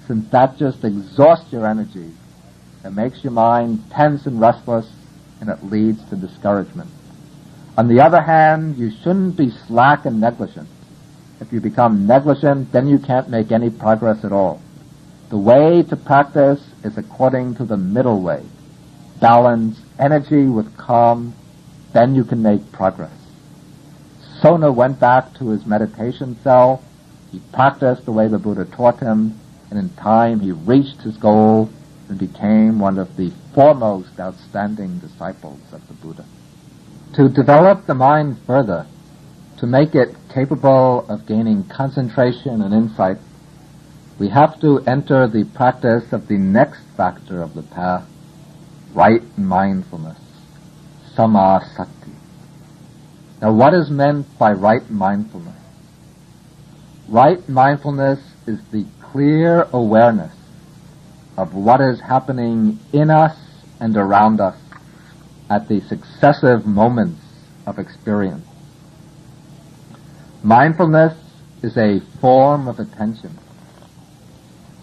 [SPEAKER 1] since that just exhausts your energy. It makes your mind tense and restless, and it leads to discouragement. On the other hand, you shouldn't be slack and negligent. If you become negligent, then you can't make any progress at all. The way to practice is according to the middle way. Balance energy with calm, then you can make progress. Sona went back to his meditation cell. He practiced the way the Buddha taught him, and in time he reached his goal and became one of the foremost outstanding disciples of the Buddha. To develop the mind further, to make it capable of gaining concentration and insight, we have to enter the practice of the next factor of the path, right mindfulness, samasati. Now, what is meant by right mindfulness? Right mindfulness is the clear awareness of what is happening in us and around us at the successive moments of experience. Mindfulness is a form of attention.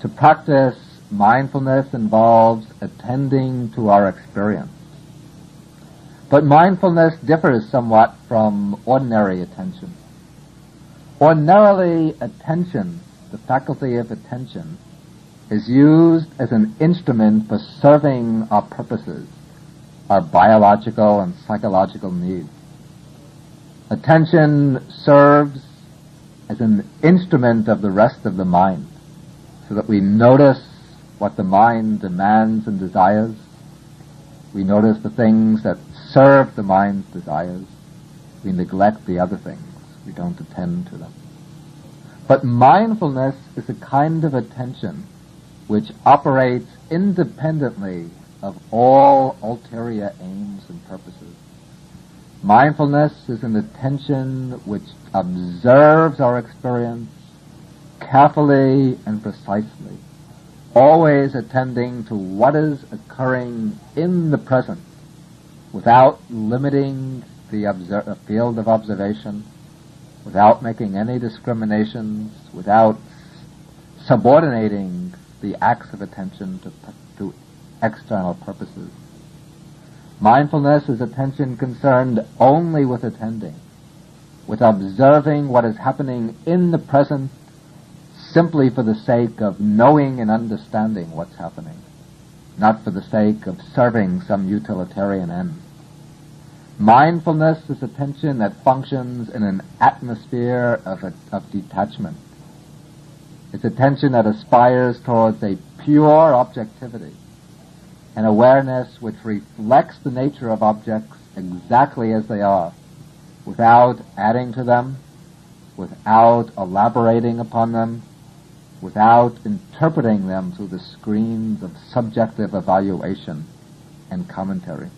[SPEAKER 1] To practice mindfulness involves attending to our experience. But mindfulness differs somewhat from ordinary attention. Ordinarily, attention, the faculty of attention, is used as an instrument for serving our purposes, our biological and psychological needs. Attention serves as an instrument of the rest of the mind, so that we notice what the mind demands and desires. We notice the things that serve the mind's desires. We neglect the other things. We don't attend to them. But mindfulness is a kind of attention which operates independently of all ulterior aims and purposes. Mindfulness is an attention which observes our experience carefully and precisely, always attending to what is occurring in the present, without limiting the field of observation, without making any discriminations, without subordinating the acts of attention to external purposes. Mindfulness is attention concerned only with attending, with observing what is happening in the present simply for the sake of knowing and understanding what's happening, not for the sake of serving some utilitarian end. Mindfulness is attention that functions in an atmosphere of detachment. It's attention that aspires towards a pure objectivity, an awareness which reflects the nature of objects exactly as they are, without adding to them, without elaborating upon them, without interpreting them through the screens of subjective evaluation, and commentary.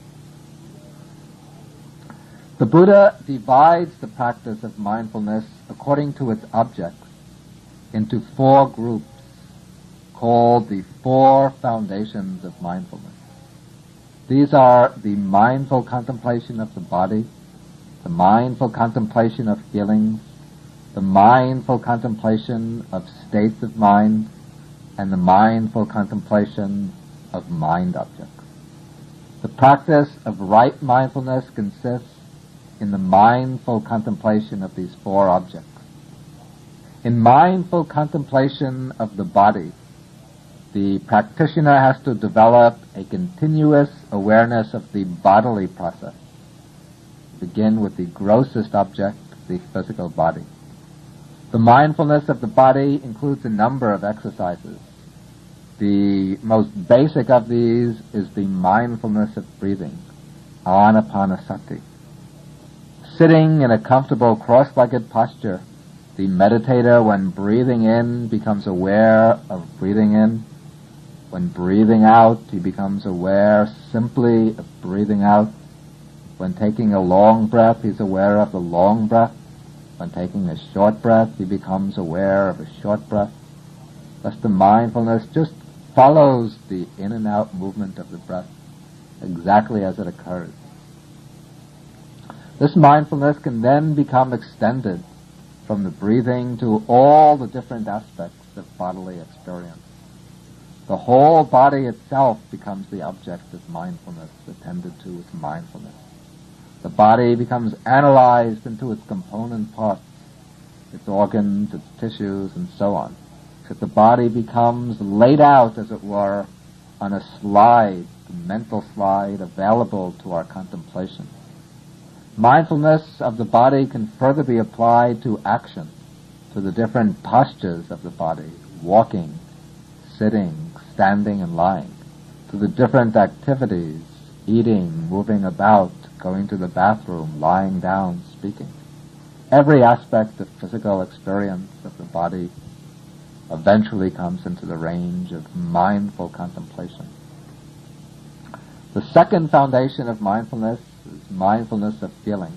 [SPEAKER 1] The Buddha divides the practice of mindfulness according to its objects into 4 groups called the 4 foundations of mindfulness. These are the mindful contemplation of the body, the mindful contemplation of feelings, the mindful contemplation of states of mind, and the mindful contemplation of mind objects. The practice of right mindfulness consists in the mindful contemplation of these 4 objects. In mindful contemplation of the body, the practitioner has to develop a continuous awareness of the bodily process. Begin with the grossest object, the physical body. The mindfulness of the body includes a number of exercises. The most basic of these is the mindfulness of breathing, anapanasati. Sitting in a comfortable cross-legged posture, the meditator, when breathing in, becomes aware of breathing in. When breathing out, he becomes aware simply of breathing out. When taking a long breath, he's aware of the long breath. When taking a short breath, he becomes aware of a short breath. Thus the mindfulness just follows the in and out movement of the breath exactly as it occurs. This mindfulness can then become extended from the breathing to all the different aspects of bodily experience. The whole body itself becomes the object of mindfulness, attended to with mindfulness. The body becomes analyzed into its component parts, its organs, its tissues, and so on. So the body becomes laid out, as it were, on a slide, a mental slide available to our contemplation. Mindfulness of the body can further be applied to action, to the different postures of the body, walking, sitting, standing, and lying, to the different activities, eating, moving about, going to the bathroom, lying down, speaking. Every aspect of physical experience of the body eventually comes into the range of mindful contemplation. The second foundation of mindfulness is mindfulness of feeling.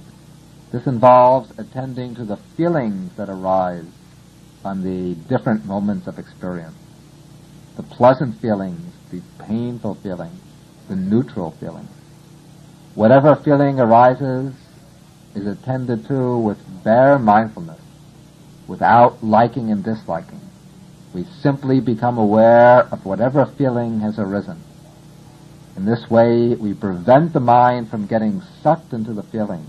[SPEAKER 1] This involves attending to the feelings that arise on the different moments of experience. The pleasant feelings, the painful feelings, the neutral feelings. Whatever feeling arises is attended to with bare mindfulness, without liking and disliking. We simply become aware of whatever feeling has arisen. In this way, we prevent the mind from getting sucked into the feeling,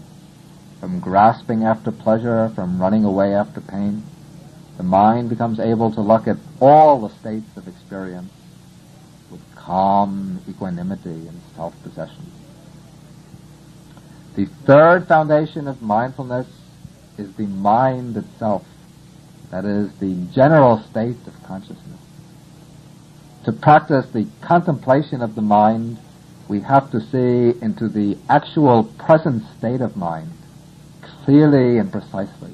[SPEAKER 1] from grasping after pleasure, from running away after pain. The mind becomes able to look at all the states of experience with calm equanimity and self-possession. The third foundation of mindfulness is the mind itself, that is, the general state of consciousness. To practice the contemplation of the mind, we have to see into the actual present state of mind clearly and precisely.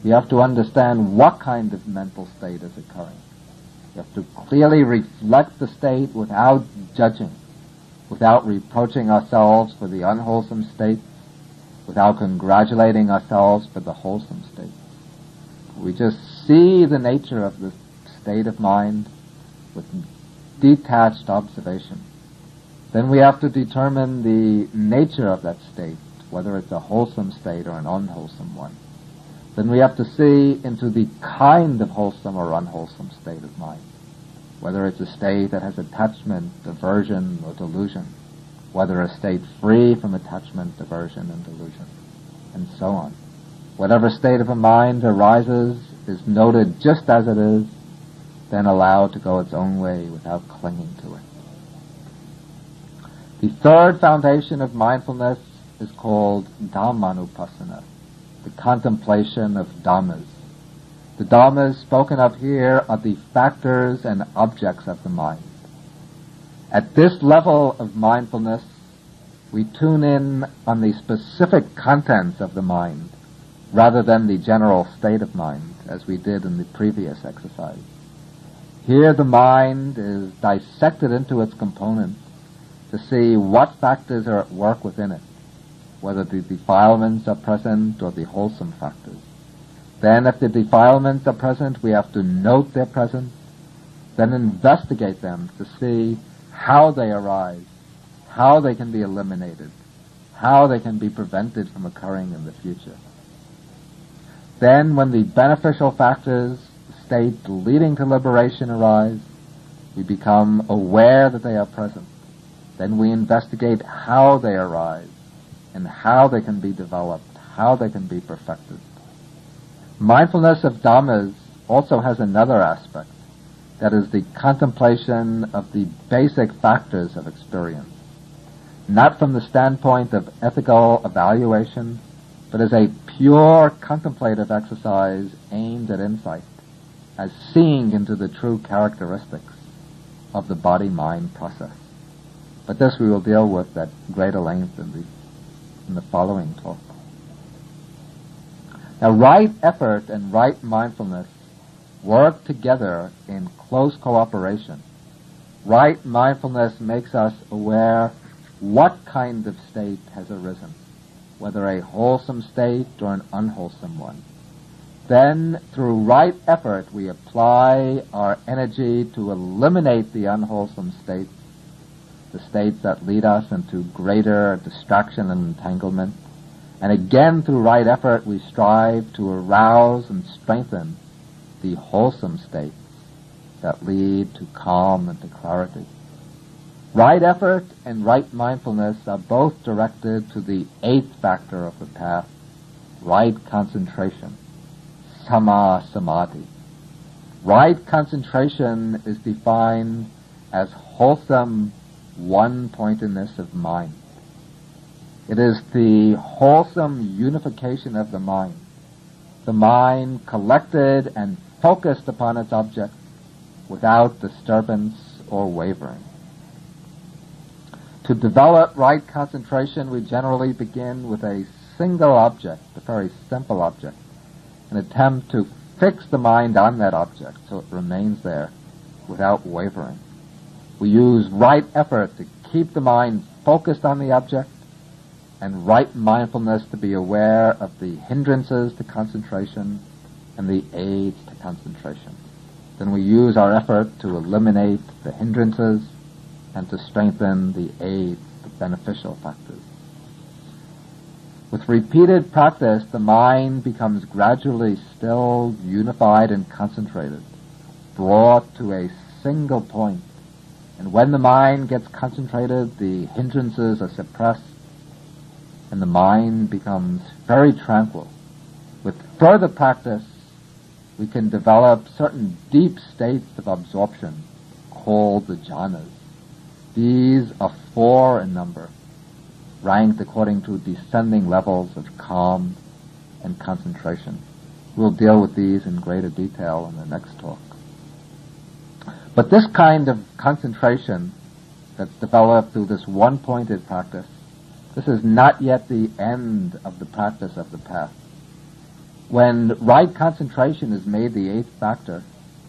[SPEAKER 1] You have to understand what kind of mental state is occurring. You have to clearly reflect the state without judging, without reproaching ourselves for the unwholesome state, without congratulating ourselves for the wholesome state. We just see the nature of the state of mind with detached observation. Then we have to determine the nature of that state, whether it's a wholesome state or an unwholesome one. Then we have to see into the kind of wholesome or unwholesome state of mind, whether it's a state that has attachment, aversion, or delusion, whether a state free from attachment, aversion, and delusion, and so on. Whatever state of a mind arises is noted just as it is, then allowed to go its own way without clinging to it. The third foundation of mindfulness is called Dhammanupassana, the contemplation of Dhammas. The Dhammas spoken of here are the factors and objects of the mind. At this level of mindfulness, we tune in on the specific contents of the mind, rather than the general state of mind, as we did in the previous exercise. Here the mind is dissected into its components to see what factors are at work within it, whether the defilements are present or the wholesome factors. Then if the defilements are present, we have to note their presence, then investigate them to see how they arise, how they can be eliminated, how they can be prevented from occurring in the future. Then when the beneficial factors, states leading to liberation arise, we become aware that they are present. Then we investigate how they arise and how they can be developed, how they can be perfected. Mindfulness of Dhammas also has another aspect, that is the contemplation of the basic factors of experience, not from the standpoint of ethical evaluation, but as a pure contemplative exercise aimed at insight, as seeing into the true characteristics of the body-mind process. But this we will deal with at greater length in the following talk. Now, right effort and right mindfulness work together in close cooperation. Right mindfulness makes us aware what kind of state has arisen, whether a wholesome state or an unwholesome one. Then, through right effort, we apply our energy to eliminate the unwholesome states, the states that lead us into greater distraction and entanglement. And again, through right effort, we strive to arouse and strengthen the wholesome states that lead to calm and to clarity. Right effort and right mindfulness are both directed to the eighth factor of the path, right concentration, samma samadhi. Right concentration is defined as wholesome one-pointedness of mind. It is the wholesome unification of the mind collected and focused upon its object without disturbance or wavering. To develop right concentration, we generally begin with a single object, a very simple object, and attempt to fix the mind on that object so it remains there without wavering. We use right effort to keep the mind focused on the object, and right mindfulness to be aware of the hindrances to concentration and the aids to concentration. Then we use our effort to eliminate the hindrances and to strengthen the aids, the beneficial factors. With repeated practice, the mind becomes gradually stilled, unified, and concentrated, brought to a single point. And when the mind gets concentrated, the hindrances are suppressed, and the mind becomes very tranquil. With further practice, we can develop certain deep states of absorption called the jhanas. These are 4 in number, ranked according to descending levels of calm and concentration. We'll deal with these in greater detail in the next talk. But this kind of concentration that's developed through this one-pointed practice, this is not yet the end of the practice of the path. When right concentration is made the eighth factor,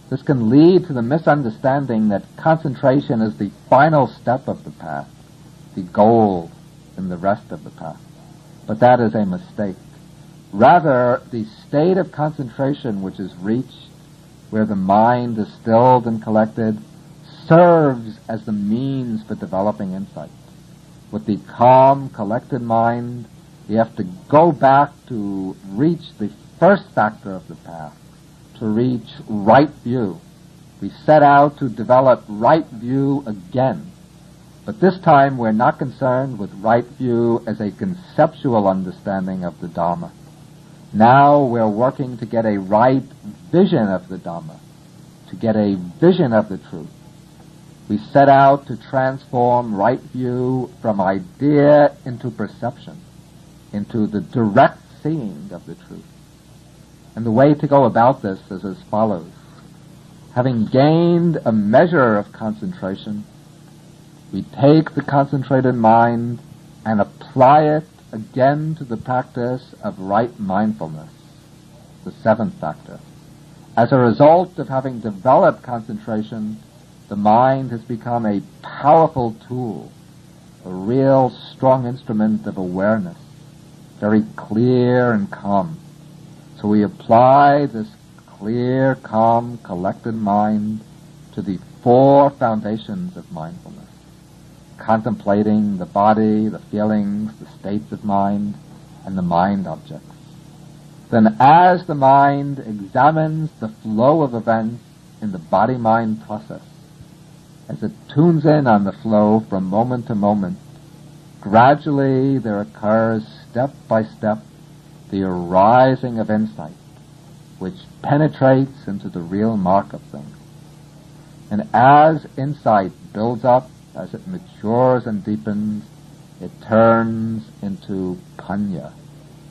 [SPEAKER 1] this can lead to the misunderstanding that concentration is the final step of the path, the goal in the rest of the path. But that is a mistake. Rather, the state of concentration which is reached, where the mind is stilled and collected, serves as the means for developing insight. With the calm, collected mind, we have to go back to reach the first factor of the path, to reach right view. We set out to develop right view again, but this time we're not concerned with right view as a conceptual understanding of the Dharma. Now we're working to get a right vision of the Dhamma, to get a vision of the truth. We set out to transform right view from idea into perception, into the direct seeing of the truth. And the way to go about this is as follows. Having gained a measure of concentration, we take the concentrated mind and apply it again to the practice of right mindfulness, the seventh factor. As a result of having developed concentration, the mind has become a powerful tool a real strong instrument of awareness, very clear and calm. So we apply this clear, calm, collected mind to the four foundations of mindfulness, contemplating the body, the feelings, the states of mind, and the mind objects. Then as the mind examines the flow of events in the body-mind process, as it tunes in on the flow from moment to moment, gradually there occurs step by step the arising of insight, which penetrates into the real mark of things. And as insight builds up, as it matures and deepens, it turns into panya,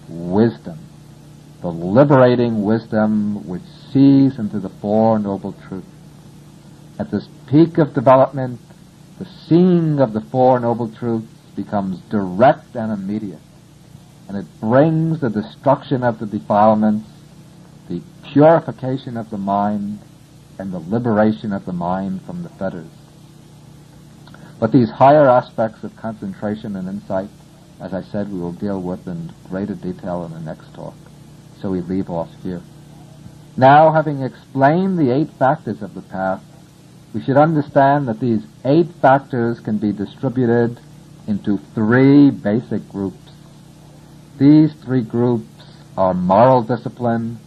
[SPEAKER 1] wisdom, the liberating wisdom which sees into the Four Noble Truths. At this peak of development, the seeing of the Four Noble Truths becomes direct and immediate, and it brings the destruction of the defilements, the purification of the mind, and the liberation of the mind from the fetters. But these higher aspects of concentration and insight, as I said, we will deal with in greater detail in the next talk. So we leave off here. Now, having explained the 8 factors of the path, we should understand that these 8 factors can be distributed into 3 basic groups. These 3 groups are moral discipline,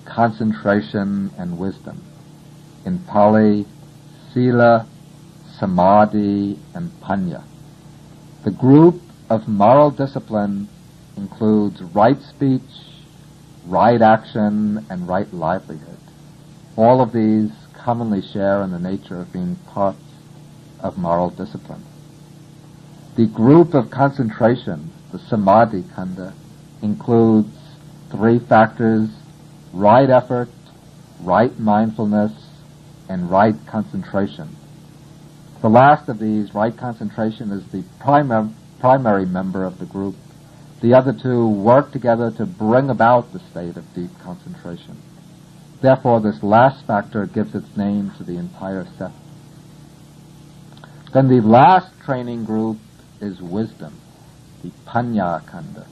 [SPEAKER 1] concentration, and wisdom. In Pali, sila, samadhi, and panya. The group of moral discipline includes right speech, right action, and right livelihood. All of these commonly share in the nature of being parts of moral discipline. The group of concentration, the samadhi khanda, includes 3 factors: right effort, right mindfulness, and right concentration. The last of these, right concentration, is the primary member of the group. The other 2 work together to bring about the state of deep concentration. Therefore, this last factor gives its name to the entire set. Then the last training group is wisdom, the panya khanda.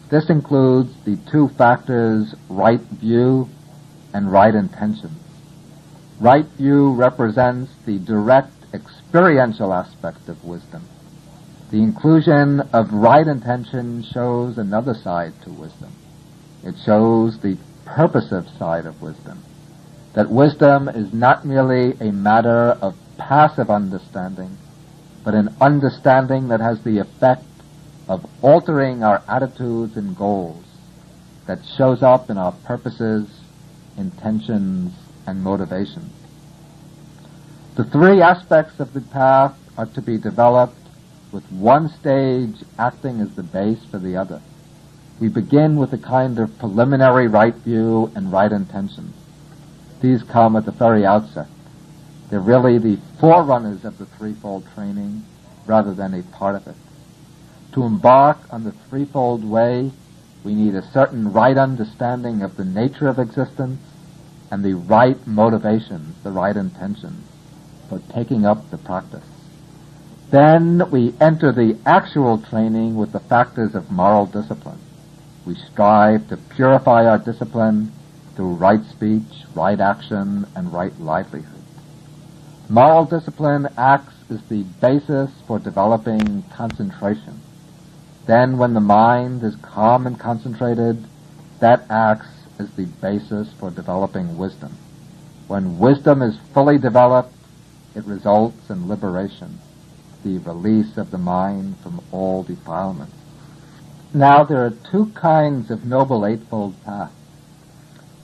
[SPEAKER 1] This includes the 2 factors, right view and right intention. Right view represents the direct experiential aspect of wisdom. The inclusion of right intention shows another side to wisdom. It shows the purposive side of wisdom, that wisdom is not merely a matter of passive understanding, but an understanding that has the effect of altering our attitudes and goals, that shows up in our purposes, intentions, and motivations. The 3 aspects of the path are to be developed, with one stage acting as the base for the other. We begin with a kind of preliminary right view and right intentions. These come at the very outset. They're really the forerunners of the threefold training rather than a part of it. To embark on the threefold way, we need a certain right understanding of the nature of existence and the right motivations, the right intentions for taking up the practice. Then we enter the actual training with the factors of moral discipline. We strive to purify our discipline through right speech, right action, and right livelihood. Moral discipline acts as the basis for developing concentration. Then when the mind is calm and concentrated, that acts as the basis for developing wisdom. When wisdom is fully developed, it results in liberation, the release of the mind from all defilements. Now there are 2 kinds of Noble Eightfold Path.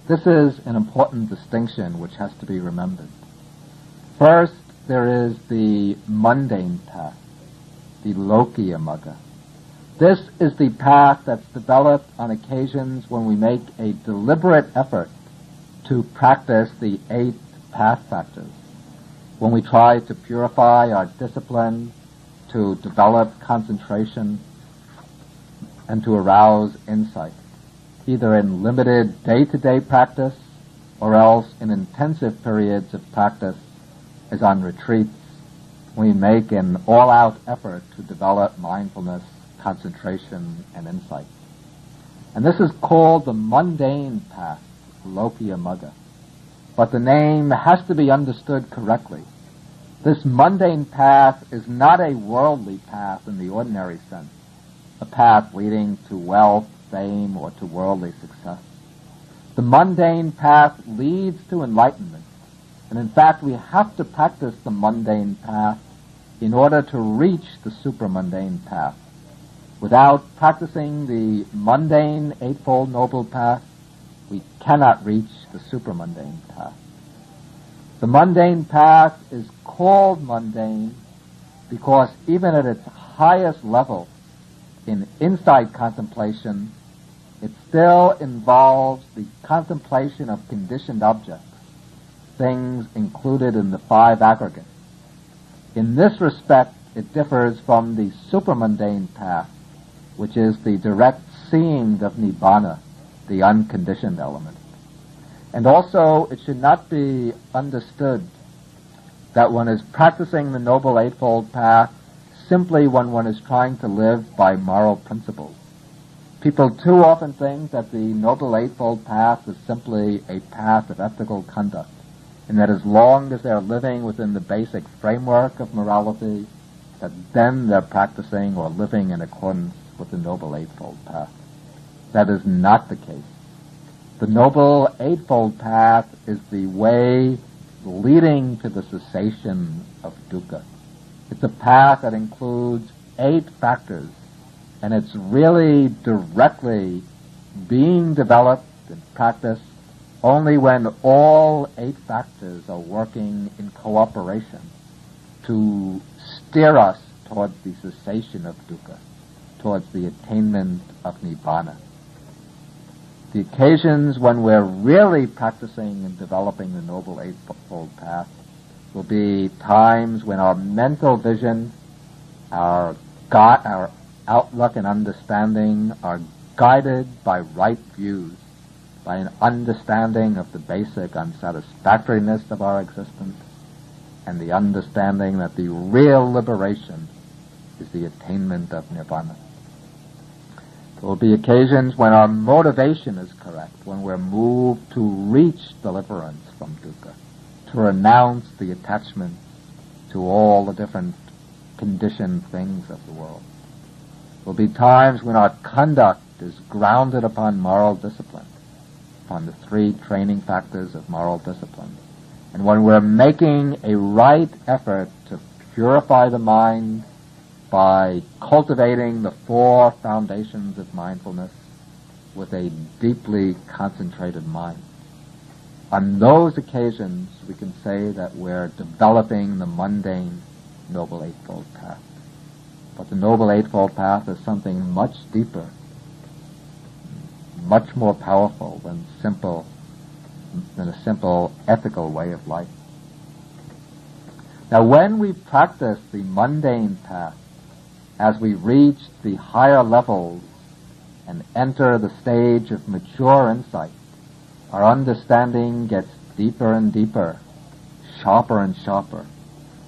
[SPEAKER 1] This is an important distinction which has to be remembered. First, there is the mundane path, the Lokiya Magga. This is the path that's developed on occasions when we make a deliberate effort to practice the 8 path factors, when we try to purify our discipline, to develop concentration, and to arouse insight, either in limited day-to-day practice or else in intensive periods of practice, as on retreats, we make an all-out effort to develop mindfulness, concentration, and insight. And this is called the mundane path, Lokiya Magga. But the name has to be understood correctly. This mundane path is not a worldly path in the ordinary sense, a path leading to wealth, fame, or to worldly success. The mundane path leads to enlightenment. And in fact, we have to practice the mundane path in order to reach the supramundane path. Without practicing the mundane Eightfold Noble Path, we cannot reach the supramundane path. The mundane path is called mundane because even at its highest level, in insight contemplation, it still involves the contemplation of conditioned objects, things included in the five aggregates. In this respect, it differs from the supramundane path, which is the direct seeing of Nibbana, the unconditioned element. And also, it should not be understood that one is practicing the Noble Eightfold Path simply when one is trying to live by moral principles. People too often think that the Noble Eightfold Path is simply a path of ethical conduct, and that as long as they're living within the basic framework of morality, that then they're practicing or living in accordance with the Noble Eightfold Path. That is not the case. The Noble Eightfold Path is the way leading to the cessation of dukkha. It's a path that includes 8 factors, and it's really directly being developed and practiced only when all 8 factors are working in cooperation to steer us towards the cessation of dukkha, towards the attainment of Nibbana. The occasions when we're really practicing and developing the Noble Eightfold Path will be times when our mental vision, our outlook and understanding are guided by right views, by an understanding of the basic unsatisfactoriness of our existence, and the understanding that the real liberation is the attainment of Nirvana. There will be occasions when our motivation is correct, when we're moved to reach deliverance from dukkha, to renounce the attachment to all the different conditioned things of the world. There will be times when our conduct is grounded upon moral discipline, upon the 3 training factors of moral discipline, and when we're making a right effort to purify the mind by cultivating the 4 foundations of mindfulness with a deeply concentrated mind. On those occasions, we can say that we're developing the mundane Noble Eightfold Path. But the Noble Eightfold Path is something much deeper, much more powerful than a simple ethical way of life. Now, when we practice the mundane path, as we reach the higher levels and enter the stage of mature insight, our understanding gets deeper and deeper, sharper and sharper.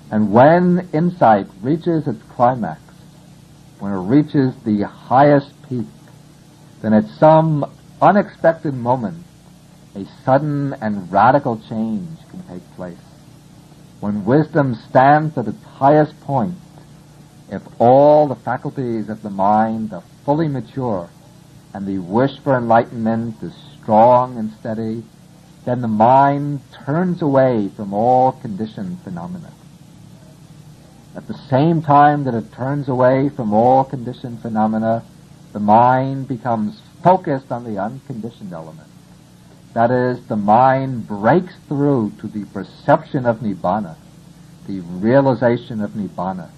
[SPEAKER 1] And when insight reaches its climax, when it reaches the highest peak, then at some unexpected moment, a sudden and radical change can take place. When wisdom stands at its highest point, if all the faculties of the mind are fully mature and the wish for enlightenment is strong and steady, then the mind turns away from all conditioned phenomena. At the same time that it turns away from all conditioned phenomena, the mind becomes focused on the unconditioned element. That is, the mind breaks through to the perception of Nibbana, the realization of Nibbana.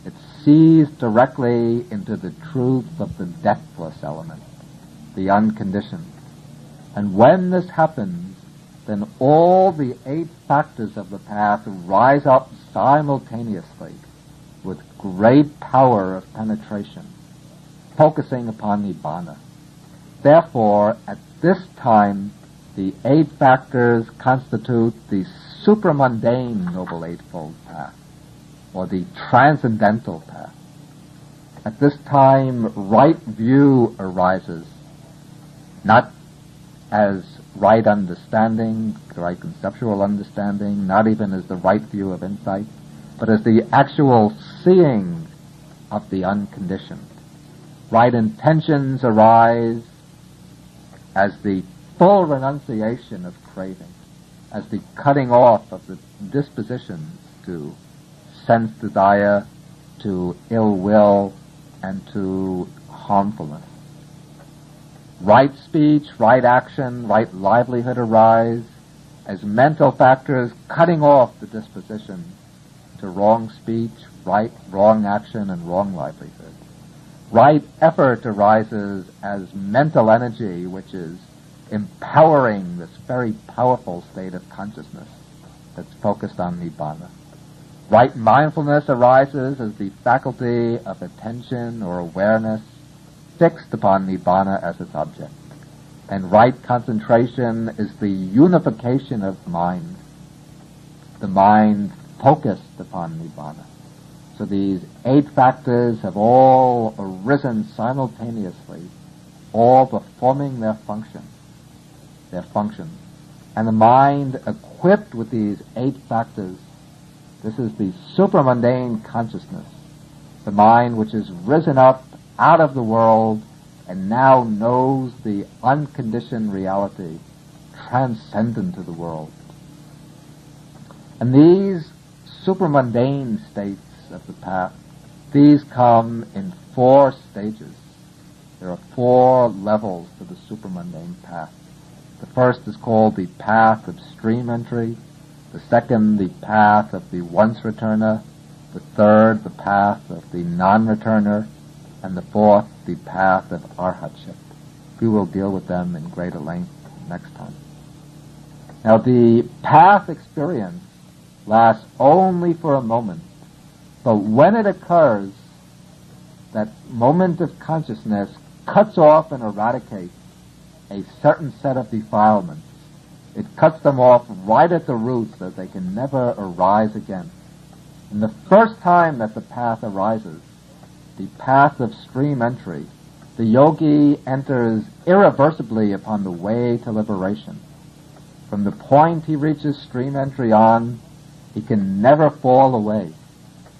[SPEAKER 1] It sees directly into the truth of the deathless element, the unconditioned. And when this happens, then all the 8 factors of the path rise up simultaneously with great power of penetration, focusing upon Nibbana. Therefore, at this time, the 8 factors constitute the supramundane Noble Eightfold Path. or the transcendental path. At this time, right view arises, not as right understanding, right conceptual understanding, not even as the right view of insight, but as the actual seeing of the unconditioned. Right intentions arise as the full renunciation of craving, as the cutting off of the dispositions to sense desire, to ill will, and to harmfulness. Right speech, right action, right livelihood arise as mental factors cutting off the disposition to wrong speech, wrong action, and wrong livelihood. Right effort arises as mental energy, which is empowering this very powerful state of consciousness that's focused on Nibbana. Right mindfulness arises as the faculty of attention or awareness fixed upon Nibbana as its object. And right concentration is the unification of mind, the mind focused upon Nibbana. So these 8 factors have all arisen simultaneously, all performing their functions. And the mind equipped with these 8 factors, this is the supramundane consciousness, the mind which has risen up out of the world and now knows the unconditioned reality transcendent to the world. And these supramundane states of the path, these come in 4 stages. There are 4 levels to the supramundane path. The first is called the path of stream entry, the second the path of the once-returner, the third the path of the non-returner, and the fourth the path of arhatship. We will deal with them in greater length next time. Now the path experience lasts only for a moment, but when it occurs, that moment of consciousness cuts off and eradicates a certain set of defilements. It cuts them off right at the roots so they can never arise again. And the first time that the path arises, the path of stream entry, the yogi enters irreversibly upon the way to liberation. From the point he reaches stream entry on, he can never fall away.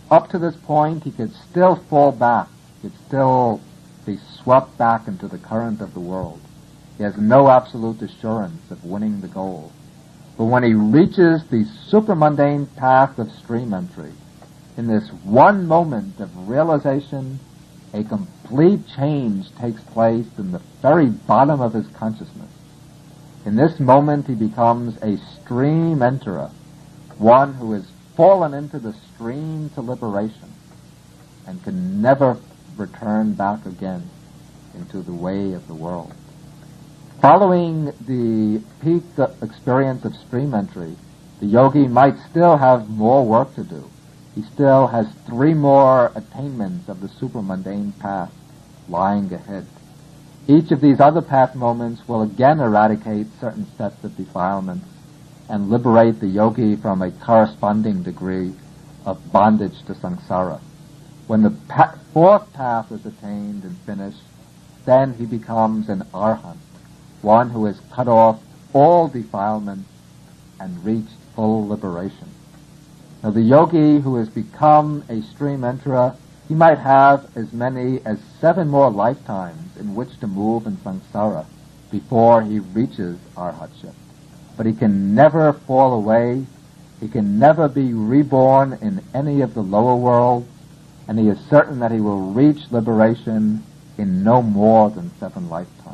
[SPEAKER 1] Up to this point, he could still fall back. He could still be swept back into the current of the world. He has no absolute assurance of winning the goal. But when he reaches the supramundane path of stream entry, in this one moment of realization, a complete change takes place in the very bottom of his consciousness. In this moment, he becomes a stream enterer, one who has fallen into the stream to liberation and can never return back again into the way of the world. Following the peak experience of stream entry, the yogi might still have more work to do. He still has 3 more attainments of the supramundane path lying ahead. Each of these other path moments will again eradicate certain sets of defilements and liberate the yogi from a corresponding degree of bondage to samsara. When the 4th path is attained and finished, then he becomes an arhat, one who has cut off all defilements and reached full liberation. Now the yogi who has become a stream enterer, he might have as many as 7 more lifetimes in which to move in samsara before he reaches arhatship. But he can never fall away, he can never be reborn in any of the lower worlds, and he is certain that he will reach liberation in no more than 7 lifetimes.